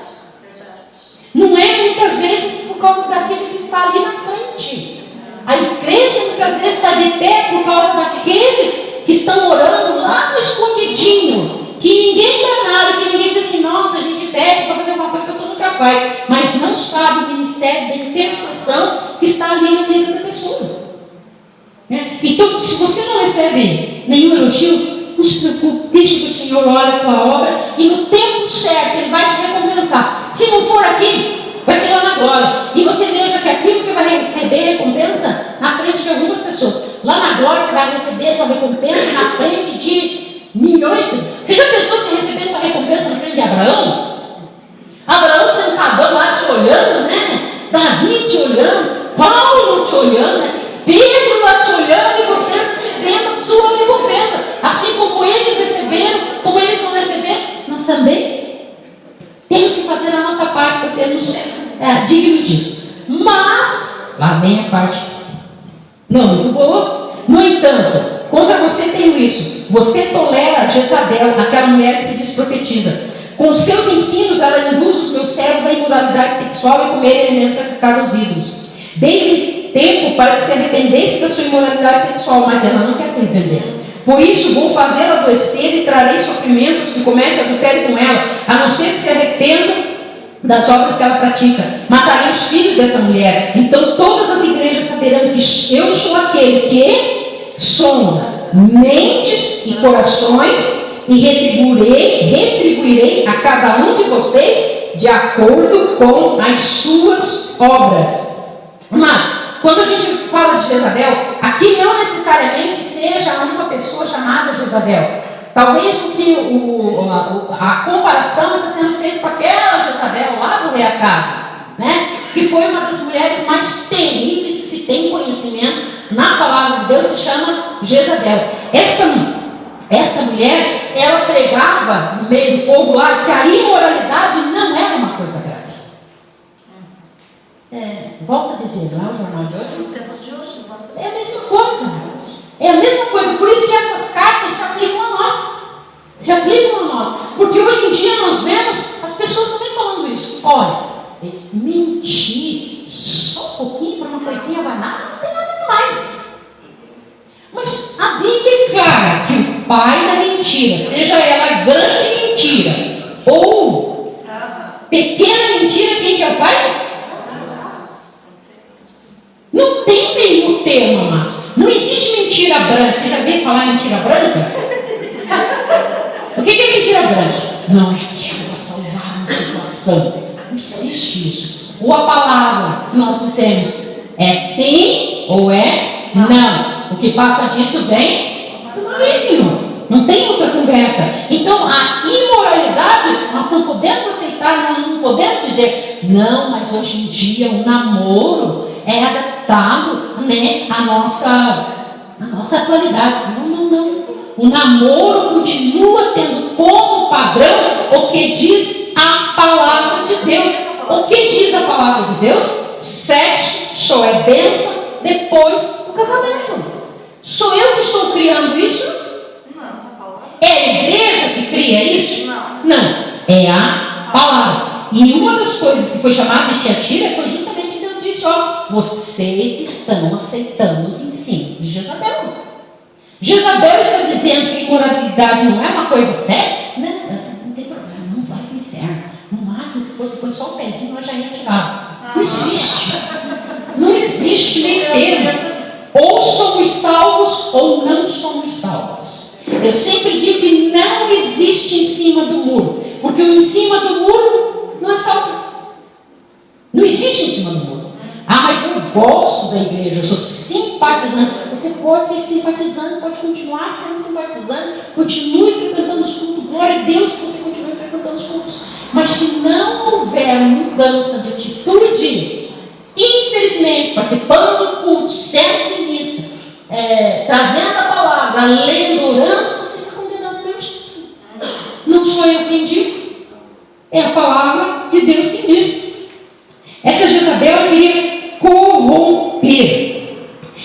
Não é muitas vezes por causa daquele que está ali na frente. A igreja muitas vezes está de pé por causa daqueles que estão orando lá no escondidinho, que ninguém dá nada, que ninguém diz assim: nossa, a gente pede para fazer uma coisa que a pessoa nunca faz, mas não sabe o ministério da intercessão que está ali na vida da pessoa. Então, se você não recebe nenhum elogio, não se preocupe, deixe que o Senhor olhe a tua obra e no tempo certo Ele vai te recompensar. Se não for aqui, vai ser lá na glória. E você veja que aqui você vai receber recompensa na frente de algumas pessoas. Lá na glória você vai receber a tua recompensa na frente de milhões de pessoas. Você já pensou se receber a tua recompensa na frente de Abraão? Abraão sentadão lá te olhando, Davi te olhando, Paulo te olhando, Pedro lá te olhando e você recebendo a sua recompensa. Assim como eles receberam, como eles vão receber, nós também temos que fazer a nossa parte para sermos dignos disso. Mas, lá vem a parte não muito boa. No entanto, contra você tenho isso: você tolera Jezabel, aquela mulher que se diz profetiza. Com os seus ensinos, ela induz os meus servos à imoralidade sexual e comer alimentos sacrificados aos ídolos. Dei-lhe tempo para que se arrependesse da sua imoralidade sexual, mas ela não quer se arrepender. Por isso vou fazê-la adoecer e trarei sofrimentos que comete adultério com ela, a não ser que se arrependa das obras que ela pratica. Matarei os filhos dessa mulher. Então todas as igrejas saberão que eu sou aquele que sonda mentes e corações e retribuirei a cada um de vocês de acordo com as suas obras. Mas quando a gente fala de Jezabel, aqui não necessariamente seja uma pessoa chamada Jezabel. Talvez porque a comparação está sendo feita com aquela Jezabel lá do rei Acabe, que foi uma das mulheres mais terríveis que se tem conhecimento na palavra de Deus, se chama Jezabel. Essa mulher, ela pregava no meio do povo lá que a imoralidade não era uma coisa grave. Volto a dizer, não é o jornal de hoje? Nos tempos de hoje, exatamente. É a mesma coisa. É a mesma coisa. Por isso que essas cartas se aplicam a nós. Se aplicam a nós. Porque hoje em dia nós vemos as pessoas também falando isso. Olha, mentir só um pouquinho para uma coisinha banal, não tem nada demais. Mas a Bíblia é clara que o pai da mentira, seja ela grande mentira ou pequena mentira, quem que é o pai? Não tem nenhum termo, amados. Não existe mentira branca. Você já veio falar mentira branca? O que é mentira branca? Não é aquela para salvar uma situação. Não existe isso. Ou a palavra que nós dissemos é sim ou é não. O que passa disso vem do maligno. Não tem outra conversa. Então, a imoralidade nós não podemos aceitar, nós não podemos dizer, não, mas hoje em dia o namoro é adaptado, né, à nossa atualidade. Não. O namoro continua tendo como padrão o que diz a palavra de Deus. O que diz a palavra de Deus? Sexo só é bênção depois do casamento. Sou eu que estou criando isso? Não, a palavra. É a igreja que cria isso? Não. É a palavra. E uma das coisas que foi chamada de Tiatira foi justamente Deus disse, vocês estão aceitando os ensinos de Jezabel. Jezabel está dizendo que imoralidade não é uma coisa séria? Não tem problema, não vai para o inferno. No máximo que fosse, foi só o pezinho, nós já ia tirar. Não existe. Não existe meio termo. Ou somos salvos ou não somos salvos. Eu sempre digo que não existe em cima do muro. Porque o em cima do muro não é salvo. Não existe em cima do muro. Mas eu gosto da igreja, eu sou simpatizante. Você pode ser simpatizante, pode continuar sendo simpatizante, continue frequentando os cultos, glória a Deus que você continue frequentando os cultos. Mas se não houver mudança de atitude, infelizmente, participando do culto, sendo sinistro, trazendo a palavra, lendo, orando, você está condenando o meu jeito. Não sou eu quem digo, é a palavra de Deus quem diz. Essa Jezabel queria corromper.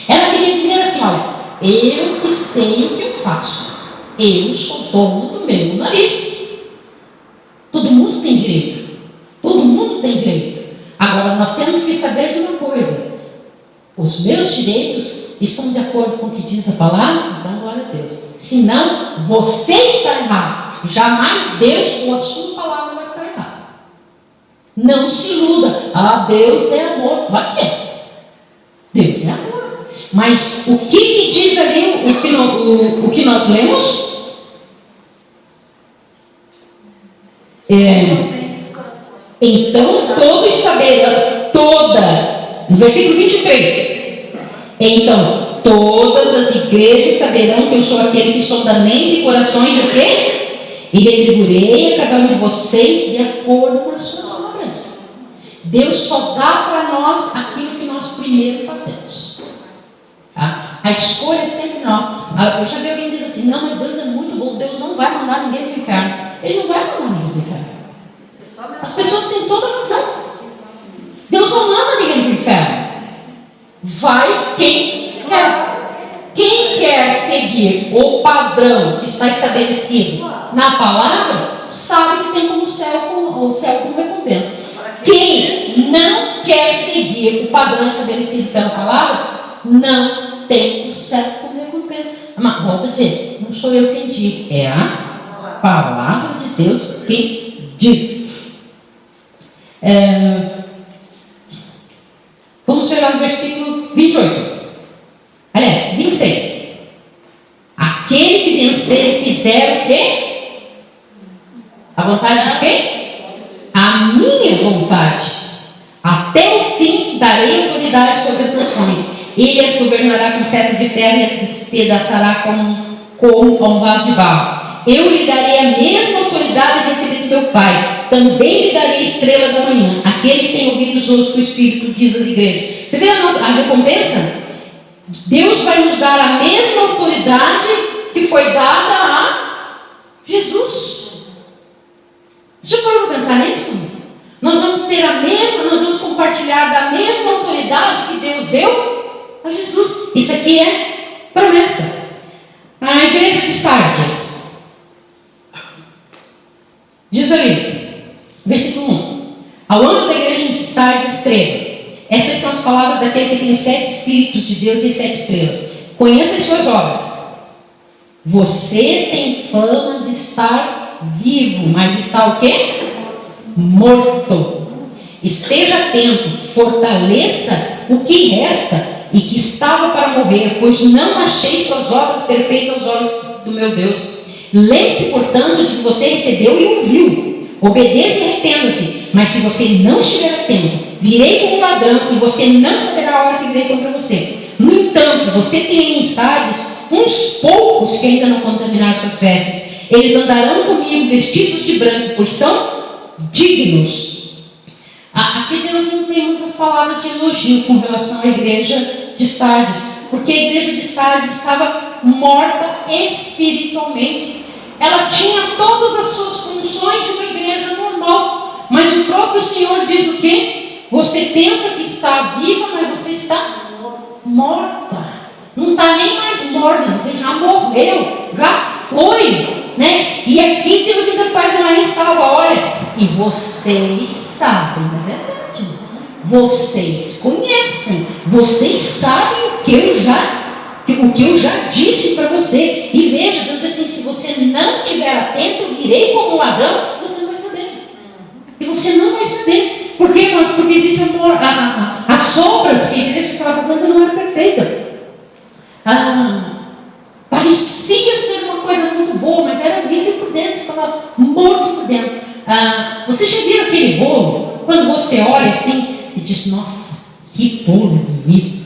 Ela queria dizer assim, olha, eu que sei o que eu faço. Eu sou dono do meu nariz. Todo mundo tem direito. Todo mundo tem direito. Agora, nós temos que saber de uma coisa. Os meus direitos estão de acordo com o que diz a palavra? Então, glória a Deus. Senão, você está errado. Jamais Deus, com a sua palavra, vai estar errado. Não se iluda. Deus é amor. Claro que é. Deus é amor. Mas o que diz ali, o que nós lemos? Então todos saberão, no versículo 23. Então todas as igrejas saberão que eu sou aquele que sonda mentes e corações, o quê? E retribuirei a cada um de vocês de acordo com as suas obras. Deus só dá para nós aquilo que nós primeiro fazemos. Tá? A escolha é sempre nossa. Eu já vi alguém dizer assim, não, mas Deus é muito bom, Deus não vai mandar ninguém para o inferno. Ele não vai mandar ninguém para o inferno. As pessoas têm toda a razão. Deus não manda ninguém para o inferno. Vai quem quer. Quem quer seguir o padrão que está estabelecido na palavra, sabe que tem como o céu como recompensa. Quem não quer seguir o padrão estabelecido pela palavra, não tem o céu como recompensa. Mas volto a dizer, não sou eu quem diz, é a palavra de Deus quem diz. Vamos olhar no versículo 28. Aliás, 26. Aquele que vencer e fizer o quê? A vontade de quem? A minha vontade. Até o fim darei autoridade sobre as nações. Ele as governará com cetro de ferro e as despedaçará como um vaso de barro. Eu lhe darei a mesma autoridade que recebi do meu Pai. Também lhe darei a estrela da manhã. Aquele que tem ouvidos ouça o que o Espírito diz às igrejas. Você vê a recompensa? Deus vai nos dar a mesma autoridade que foi dada a Jesus. Deixa eu parar para pensar nisso. Nós vamos ter nós vamos compartilhar da mesma autoridade que Deus deu a Jesus. Isso aqui é promessa. A igreja de Sardes diz ali, versículo 1: ao anjo da igreja de Sardes escreva: essas são as palavras daquele que tem os 7 Espíritos de Deus e as 7 estrelas. Conheça as suas obras. Você tem fama de estar vivo, mas está o quê? Morto. Esteja atento, fortaleça o que resta e que estava para morrer, pois não achei suas obras perfeitas aos olhos do meu Deus. Lembre-se, portanto, de que você recebeu e ouviu. Obedeça e arrependa-se. Mas se você não estiver atento, virei como ladrão e você não saberá a hora que virei contra você. No entanto, você tem em Sardes uns poucos que ainda não contaminaram suas vestes. Eles andarão comigo vestidos de branco, pois são dignos Aqui Deus não tem muitas palavras de elogio com relação à igreja de Sardes, porque a igreja de Sardes estava morta espiritualmente. Ela tinha todas as suas funções de uma igreja normal, mas o próprio Senhor diz o quê? Você pensa que está viva, mas você está morta. Não está nem mais morta, você já morreu, já foi, né? E aqui Deus ainda faz uma ressalva, olha, e vocês sabem, não é verdade? Vocês conhecem, vocês sabem o que eu já disse para você. E veja, Deus diz assim, se você não estiver atento, virei como um ladrão, você não vai saber. E você não vai saber. Por quê, irmãos? Porque existe as sombras que a igreja estava fazendo não era perfeita. Parecia ser uma coisa muito boa, mas era horrível por dentro, estava morto por dentro. Você já viu aquele bolo? Quando você olha assim e diz, nossa, que bolo bonito,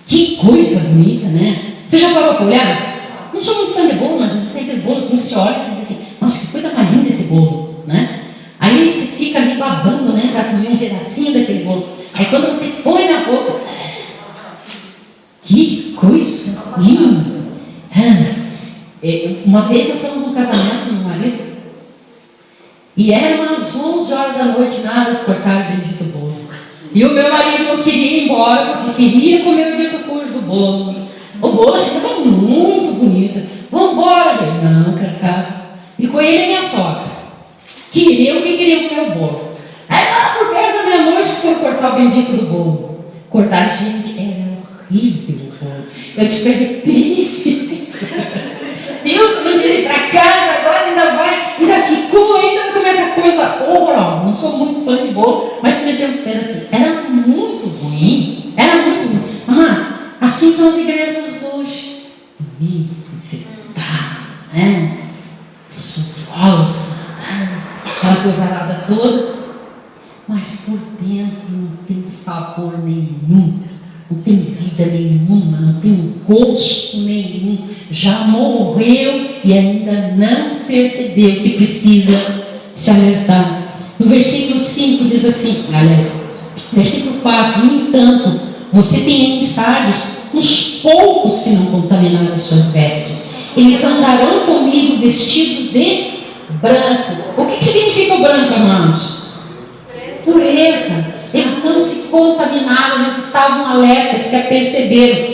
que coisa bonita, né? Você já parou para olhar? Não sou muito fã de bolo, mas existem aqueles bolos assim, você olha e diz assim, nossa, que coisa mais linda esse bolo, né? Aí você fica ali babando, né, para comer um pedacinho daquele bolo. Aí quando você põe na boca, que coisa linda! Uma vez nós fomos num casamento com meu marido, e eram umas 11 horas da noite, nada de cortar o bendito bolo. E o meu marido não queria ir embora, porque queria comer o dito cujo do bolo. O bolo assim estava muito bonito. Vamos embora, gente. Não, quero ficar. E com ele a minha sogra. Queria comer o bolo. Aí lá por perto da minha noite foi cortar o bendito do bolo. Cortar, gente, era horrível o bolo. Eu despertei. Deus não quis ir para casa, agora ainda ficou, ainda começa a coisa horrorosa. Não sou muito fã de bolo, mas se meteu um pedacinho. Era muito ruim. Amados, assim são as igrejas hoje. Bonita, enfeitada, né? Suosa, né? Aquela coisa arada toda. Mas por dentro não tem sabor nenhum. Não tem vida nenhuma, não tem gosto nenhum, já morreu e ainda não percebeu que precisa se alertar. No versículo 5 diz assim, versículo 4, no entanto, você tem em Sardes uns poucos que não contaminaram as suas vestes. Eles andarão comigo vestidos de branco. O que significa o branco, amados? Pureza. Eles não se contaminaram, eles estavam alertas, se aperceberam.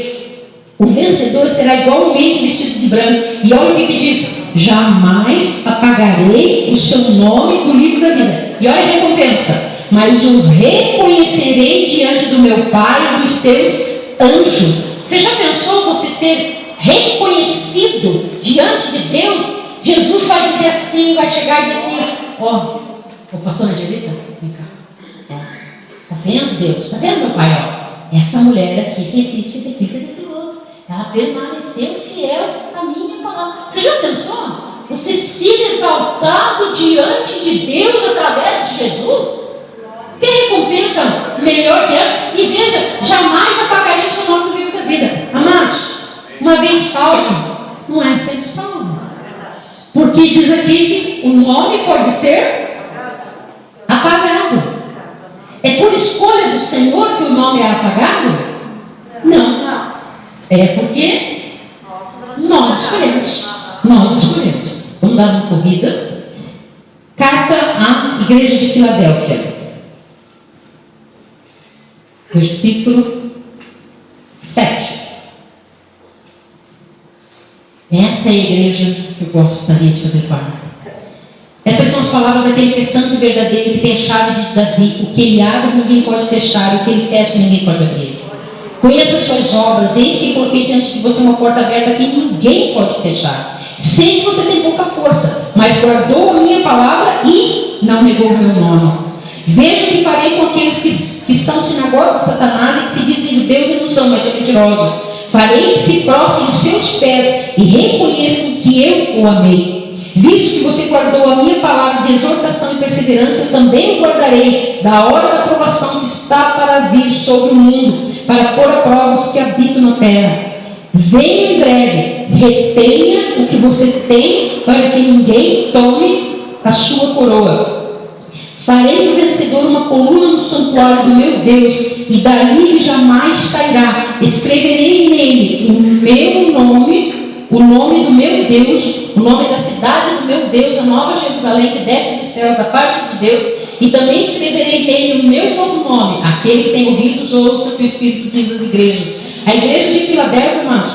O vencedor será igualmente vestido de branco. E olha o que diz: jamais apagarei o seu nome do livro da vida. E olha a recompensa: mas o reconhecerei diante do meu Pai e dos seus anjos. Você já pensou você ser reconhecido diante de Deus? Jesus vai dizer assim, vai chegar e dizer assim: ó, pastora Angelita, vem cá. Está vendo, Deus? Está vendo, meu Pai? Essa mulher aqui fez isso, fez aquilo, fez aquilo outro. Ela permaneceu fiel à minha palavra. Você já pensou? Você ser exaltado diante de Deus através de Jesus? Que recompensa melhor que essa? E veja, jamais apagarei o seu nome do livro da vida. Amados, uma vez salvo, não é sempre salvo. Porque diz aqui que o nome pode ser apagado. É por escolha do Senhor que o nome é apagado? Não. É porque nós escolhemos. Vamos dar uma corrida. Carta à Igreja de Filadélfia. Versículo 7. Essa é a igreja que eu gostaria de fazer parte. Essas são as palavras daquele que é santo e verdadeiro, que tem a chave de Davi. O que ele abre, ninguém pode fechar. O que ele fecha, ninguém pode abrir. Conheça as suas obras. Eis que coloquei diante de você uma porta aberta que ninguém pode fechar. Sei que você tem pouca força, mas guardou a minha palavra e não negou o meu nome. Veja o que farei com aqueles que são sinagoga de Satanás e que se dizem judeus e não são, mas são mentirosos. Farei que se prostrem os seus pés e reconheçam que eu o amei. Visto que você guardou a minha palavra de exortação e perseverança, eu também o guardarei da hora da provação que está para vir sobre o mundo, para pôr a prova os que habitam na terra. Venha em breve, retenha o que você tem, para que ninguém tome a sua coroa. Farei do vencedor uma coluna no santuário do meu Deus, e dali ele jamais sairá. Escreverei nele o meu nome, o nome do meu Deus, o nome da cidade do meu Deus, a nova Jerusalém que desce dos céus da parte de Deus, e também escreverei nele o meu novo nome. Aquele que tem ouvidos, ouça o que o Espírito diz às igrejas. A igreja de Filadélfia, irmãos,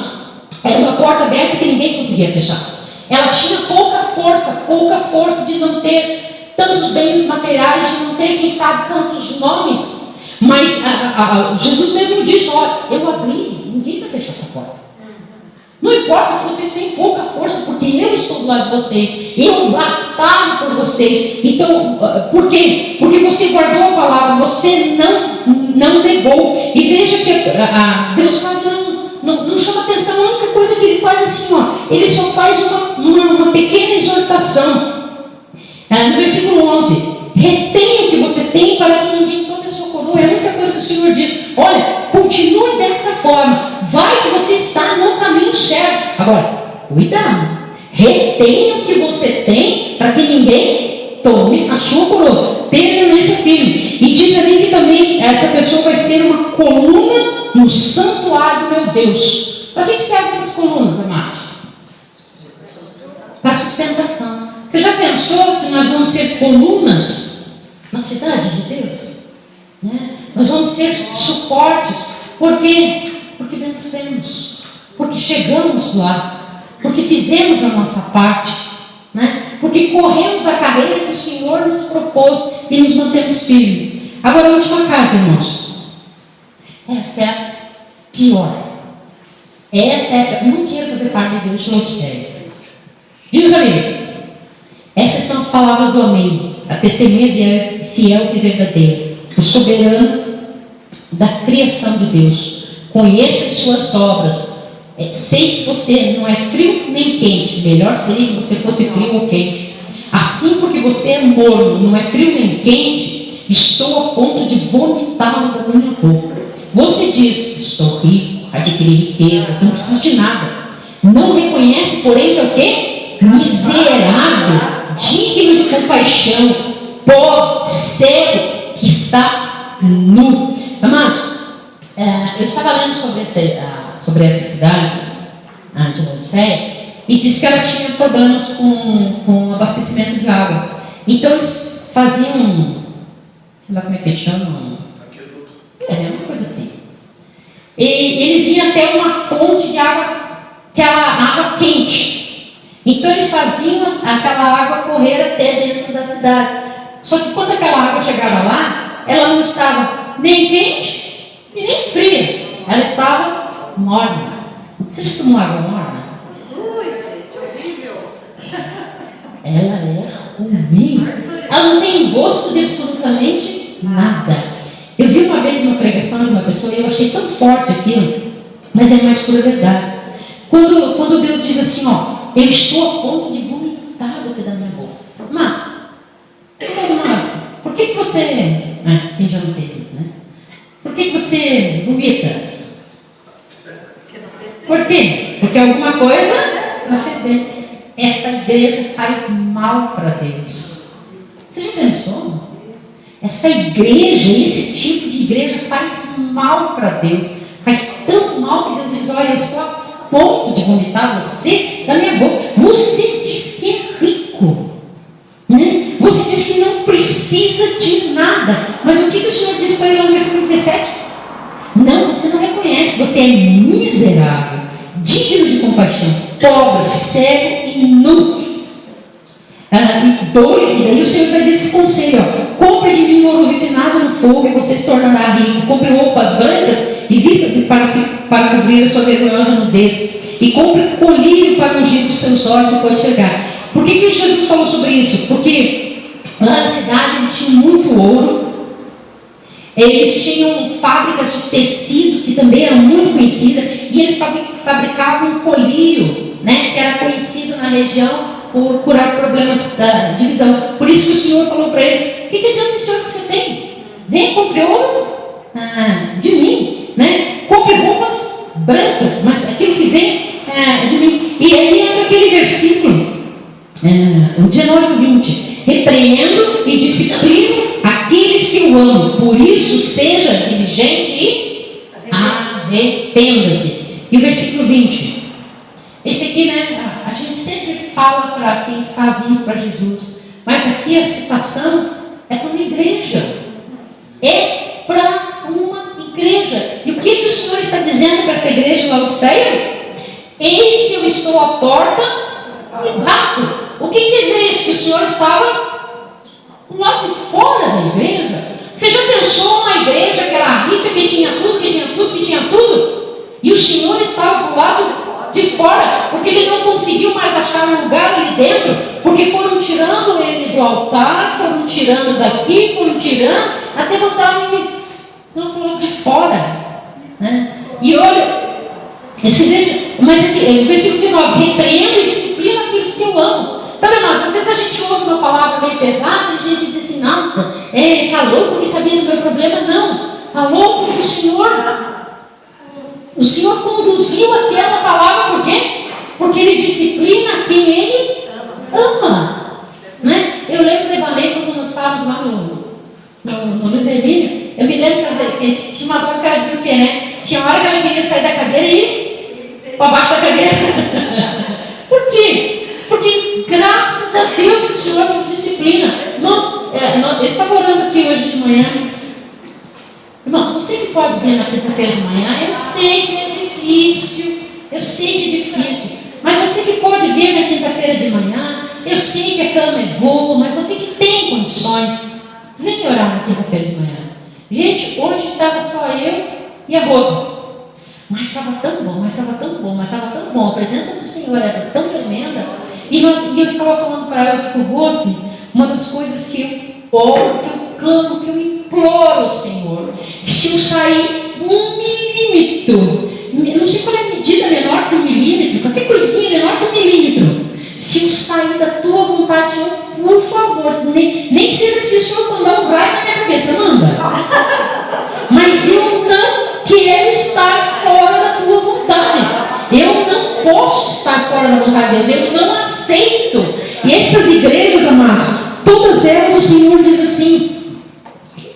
era uma porta aberta que ninguém conseguia fechar. Ela tinha pouca força de não ter tantos bens materiais, de não ter, quem sabe, tantos nomes. Mas Jesus mesmo diz: olha, eu abri, ninguém vai fechar essa porta. Não importa se vocês têm pouca força, porque eu estou do lado de vocês, eu batalho por vocês. Então, por quê? Porque você guardou a palavra, você não negou. E veja que Deus quase não chama atenção. A única coisa que ele faz é assim, ó, ele só faz uma pequena exortação. No versículo 11: retenha o que você tem para que ninguém tome a sua coroa. É a única coisa que o Senhor diz: olha, continue dessa forma, vai que você está no caminho certo. Agora, cuidado, retenha o que você tem para que ninguém tome a sua coroa. Permaneça firme. E diz ali que também essa pessoa vai ser uma coluna no santuário do meu Deus. Para que servem essas colunas, amados? Para sustentação. Você já pensou que nós vamos ser colunas na cidade de Deus? Né? Nós vamos ser suportes. Por quê? Porque vencemos. Porque chegamos lá. Porque fizemos a nossa parte. Né? Porque corremos a carreira que o Senhor nos propôs e nos mantemos firmes. Agora a última carta, irmãos. Essa é a pior. Eu não quero fazer parte de Deus, estou sério. Diz ali: essas são as palavras do amém, a testemunha fiel e verdadeira, o soberano da criação de Deus. Conheço as suas obras. Sei que você não é frio nem quente. Melhor seria que você fosse frio ou quente. Assim, porque você é morno, não é frio nem quente, estou a ponto de vomitá-lo da minha boca. Você diz: estou rico, adquiri riquezas, não preciso de nada. Não reconhece, porém, que é o quê? Miserável, digno de compaixão, pobre, cego, que está nu. Amados, eu estava lendo sobre essa cidade, a de Laodiceia, e disse que ela tinha problemas com abastecimento de água. Então eles faziam, sei lá como é que eles chamam, uma coisa assim. E eles iam até uma fonte de água, aquela água quente. Então eles faziam aquela água correr até dentro da cidade. Só que quando aquela água chegava lá, ela não estava nem quente e nem fria. Ela estava morna. Você já tomou água morna? Ui, gente, horrível. Ela é ruim. Ela não tem gosto de absolutamente nada. Eu vi uma vez uma pregação de uma pessoa e eu achei tão forte aquilo, mas é mais pura verdade. Quando Deus diz assim, ó: eu estou a ponto de vomitar você da minha boca. Mas, por que você... quem já não fez isso, né? Por que você vomita? Por quê? Porque alguma coisa não fez bem. Essa igreja faz mal para Deus. Você já pensou? Essa igreja, esse tipo de igreja faz mal para Deus. Faz tanto mal que Deus diz: olha, eu estou a ponto de vomitar você da minha boca. Você diz que é rico, né? Você diz que não precisa de nada. Mas o que o Senhor diz para ele no versículo 17? Não, você não reconhece. Você é miserável, digno de compaixão, pobre, cego e nu. E daí o Senhor vai dizer esse conselho: ó: compre de mim ouro refinado no fogo e você se tornará rico. Compre roupas brancas e vistas para cobrir a sua vergonhosa nudez. E compre colírio para ungir os seus olhos e pode enxergar. Por que Jesus falou sobre isso? Porque lá na cidade eles tinham muito ouro. Eles tinham fábricas de tecido que também eram muito conhecidas. E eles fabricavam um colírio, né, que era conhecido na região por curar problemas de visão. Por isso que o Senhor falou para ele: o que adianta esse ouro que você tem? Vem, compre ouro de mim, né? Compre roupas brancas, mas aquilo que vem de mim. E aí entra aquele versículo, o 19 e 20. repreendo e disciplino aqueles que eu amo. Por isso, seja diligente e arrependa-se. E o versículo 20. Esse aqui, né? A gente sempre fala para quem está vindo para Jesus. Mas aqui a citação é para uma igreja. É para uma igreja. E o que o Senhor está dizendo para essa igreja de Laodiceia? Eis que eu estou à porta e bato. O que quer dizer isso? Que o Senhor estava lá de fora da igreja? Você já pensou uma igreja que era rica, que tinha tudo, que tinha tudo, que tinha tudo? E o Senhor estava do lado de fora, porque ele não conseguiu mais achar um lugar ali dentro, porque foram tirando ele do altar, foram tirando daqui, foram tirando, até botar ele do lado de fora, né? E olha, mas aqui, o versículo 19, repreendo e disciplina aqueles que eu amo. Sabe, irmãos, às vezes a gente ouve uma palavra meio pesada e a gente diz assim, nossa, falou porque sabia do meu problema. Não, falou porque o Senhor conduziu aquela palavra, por quê? Porque Ele disciplina quem Ele ama. Né? Eu lembro de Evangelho quando nós estávamos lá no Luiz Hermínio. Eu me lembro que tinha umas horas que ela dizia o quê, né? Tinha hora que ela queria sair da cadeira e ir para baixo da cadeira. Por quê? Porque graças a Deus o Senhor nos disciplina. Eu estava orando aqui hoje de manhã. Irmão, você que pode vir na quinta-feira de manhã, eu sei que é difícil, mas você que pode vir na quinta-feira de manhã, eu sei que a cama é boa, mas você que tem condições, vem orar na quinta-feira de manhã. Gente, hoje estava só eu e a Rosa, mas estava tão bom, a presença do Senhor era tão tremenda, e eu estava falando para ela, Rose, uma das coisas que eu oro, que eu clamo, que eu imploro ao Senhor, se eu sair 1 milímetro, não sei qual é a medida menor que 1 milímetro, qualquer coisinha menor que 1 milímetro, se eu sair da tua vontade, Senhor, por favor, nem seja preciso o Senhor mandar um raio na minha cabeça, manda. Mas eu não quero estar fora da tua vontade. Eu não posso estar fora da vontade de Deus. Eu não aceito. E essas igrejas, amados, todas elas o Senhor diz assim.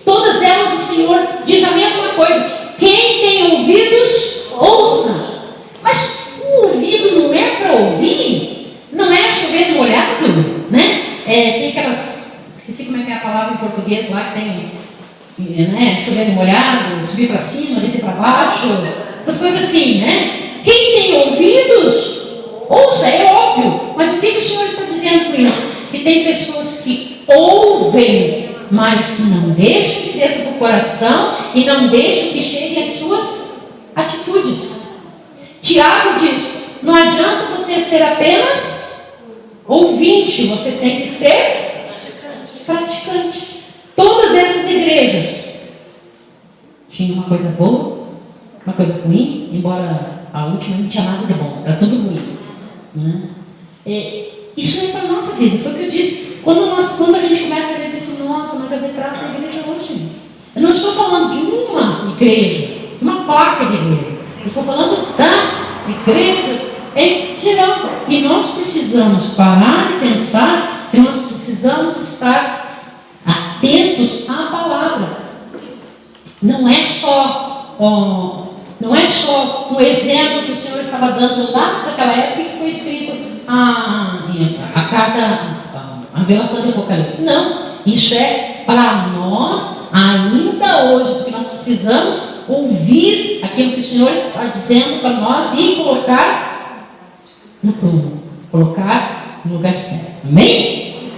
Todas elas o Senhor diz a mesma coisa. Quem tem ouvidos, ouça. Mas o ouvido não é para ouvir? Não é chover no molhado? Né? Tem aquelas... Esqueci como é que é a palavra em português lá que tem... Né? Chover no molhado, subir para cima, descer para baixo. Essas coisas assim, né? Quem tem ouvidos, ouça, é óbvio. Mas o que o Senhor está dizendo com isso? Que tem pessoas que ouvem, mas não deixam que desça para o coração e não deixam que chegue às suas atitudes. Tiago diz, não adianta você ser apenas ouvinte, você tem que ser praticante. Todas essas igrejas tinham uma coisa boa, uma coisa ruim, embora a última não tinha nada de bom, era tudo ruim. Né? Isso é para a nossa vida, foi o que eu disse. Quando a gente começa a ver assim, nossa, mas eu retrato a igreja hoje. Eu não estou falando de uma igreja, de uma placa de igreja. Eu estou falando das igrejas em geral. E nós precisamos parar e pensar que nós precisamos estar atentos à palavra. Não é só o exemplo que o Senhor estava dando lá naquela época que foi escrito a carta, a revelação do Apocalipse. Não, isso é para nós ainda hoje, porque nós precisamos ouvir aquilo que o Senhor está dizendo para nós e colocar no prumo, colocar no lugar certo. Amém?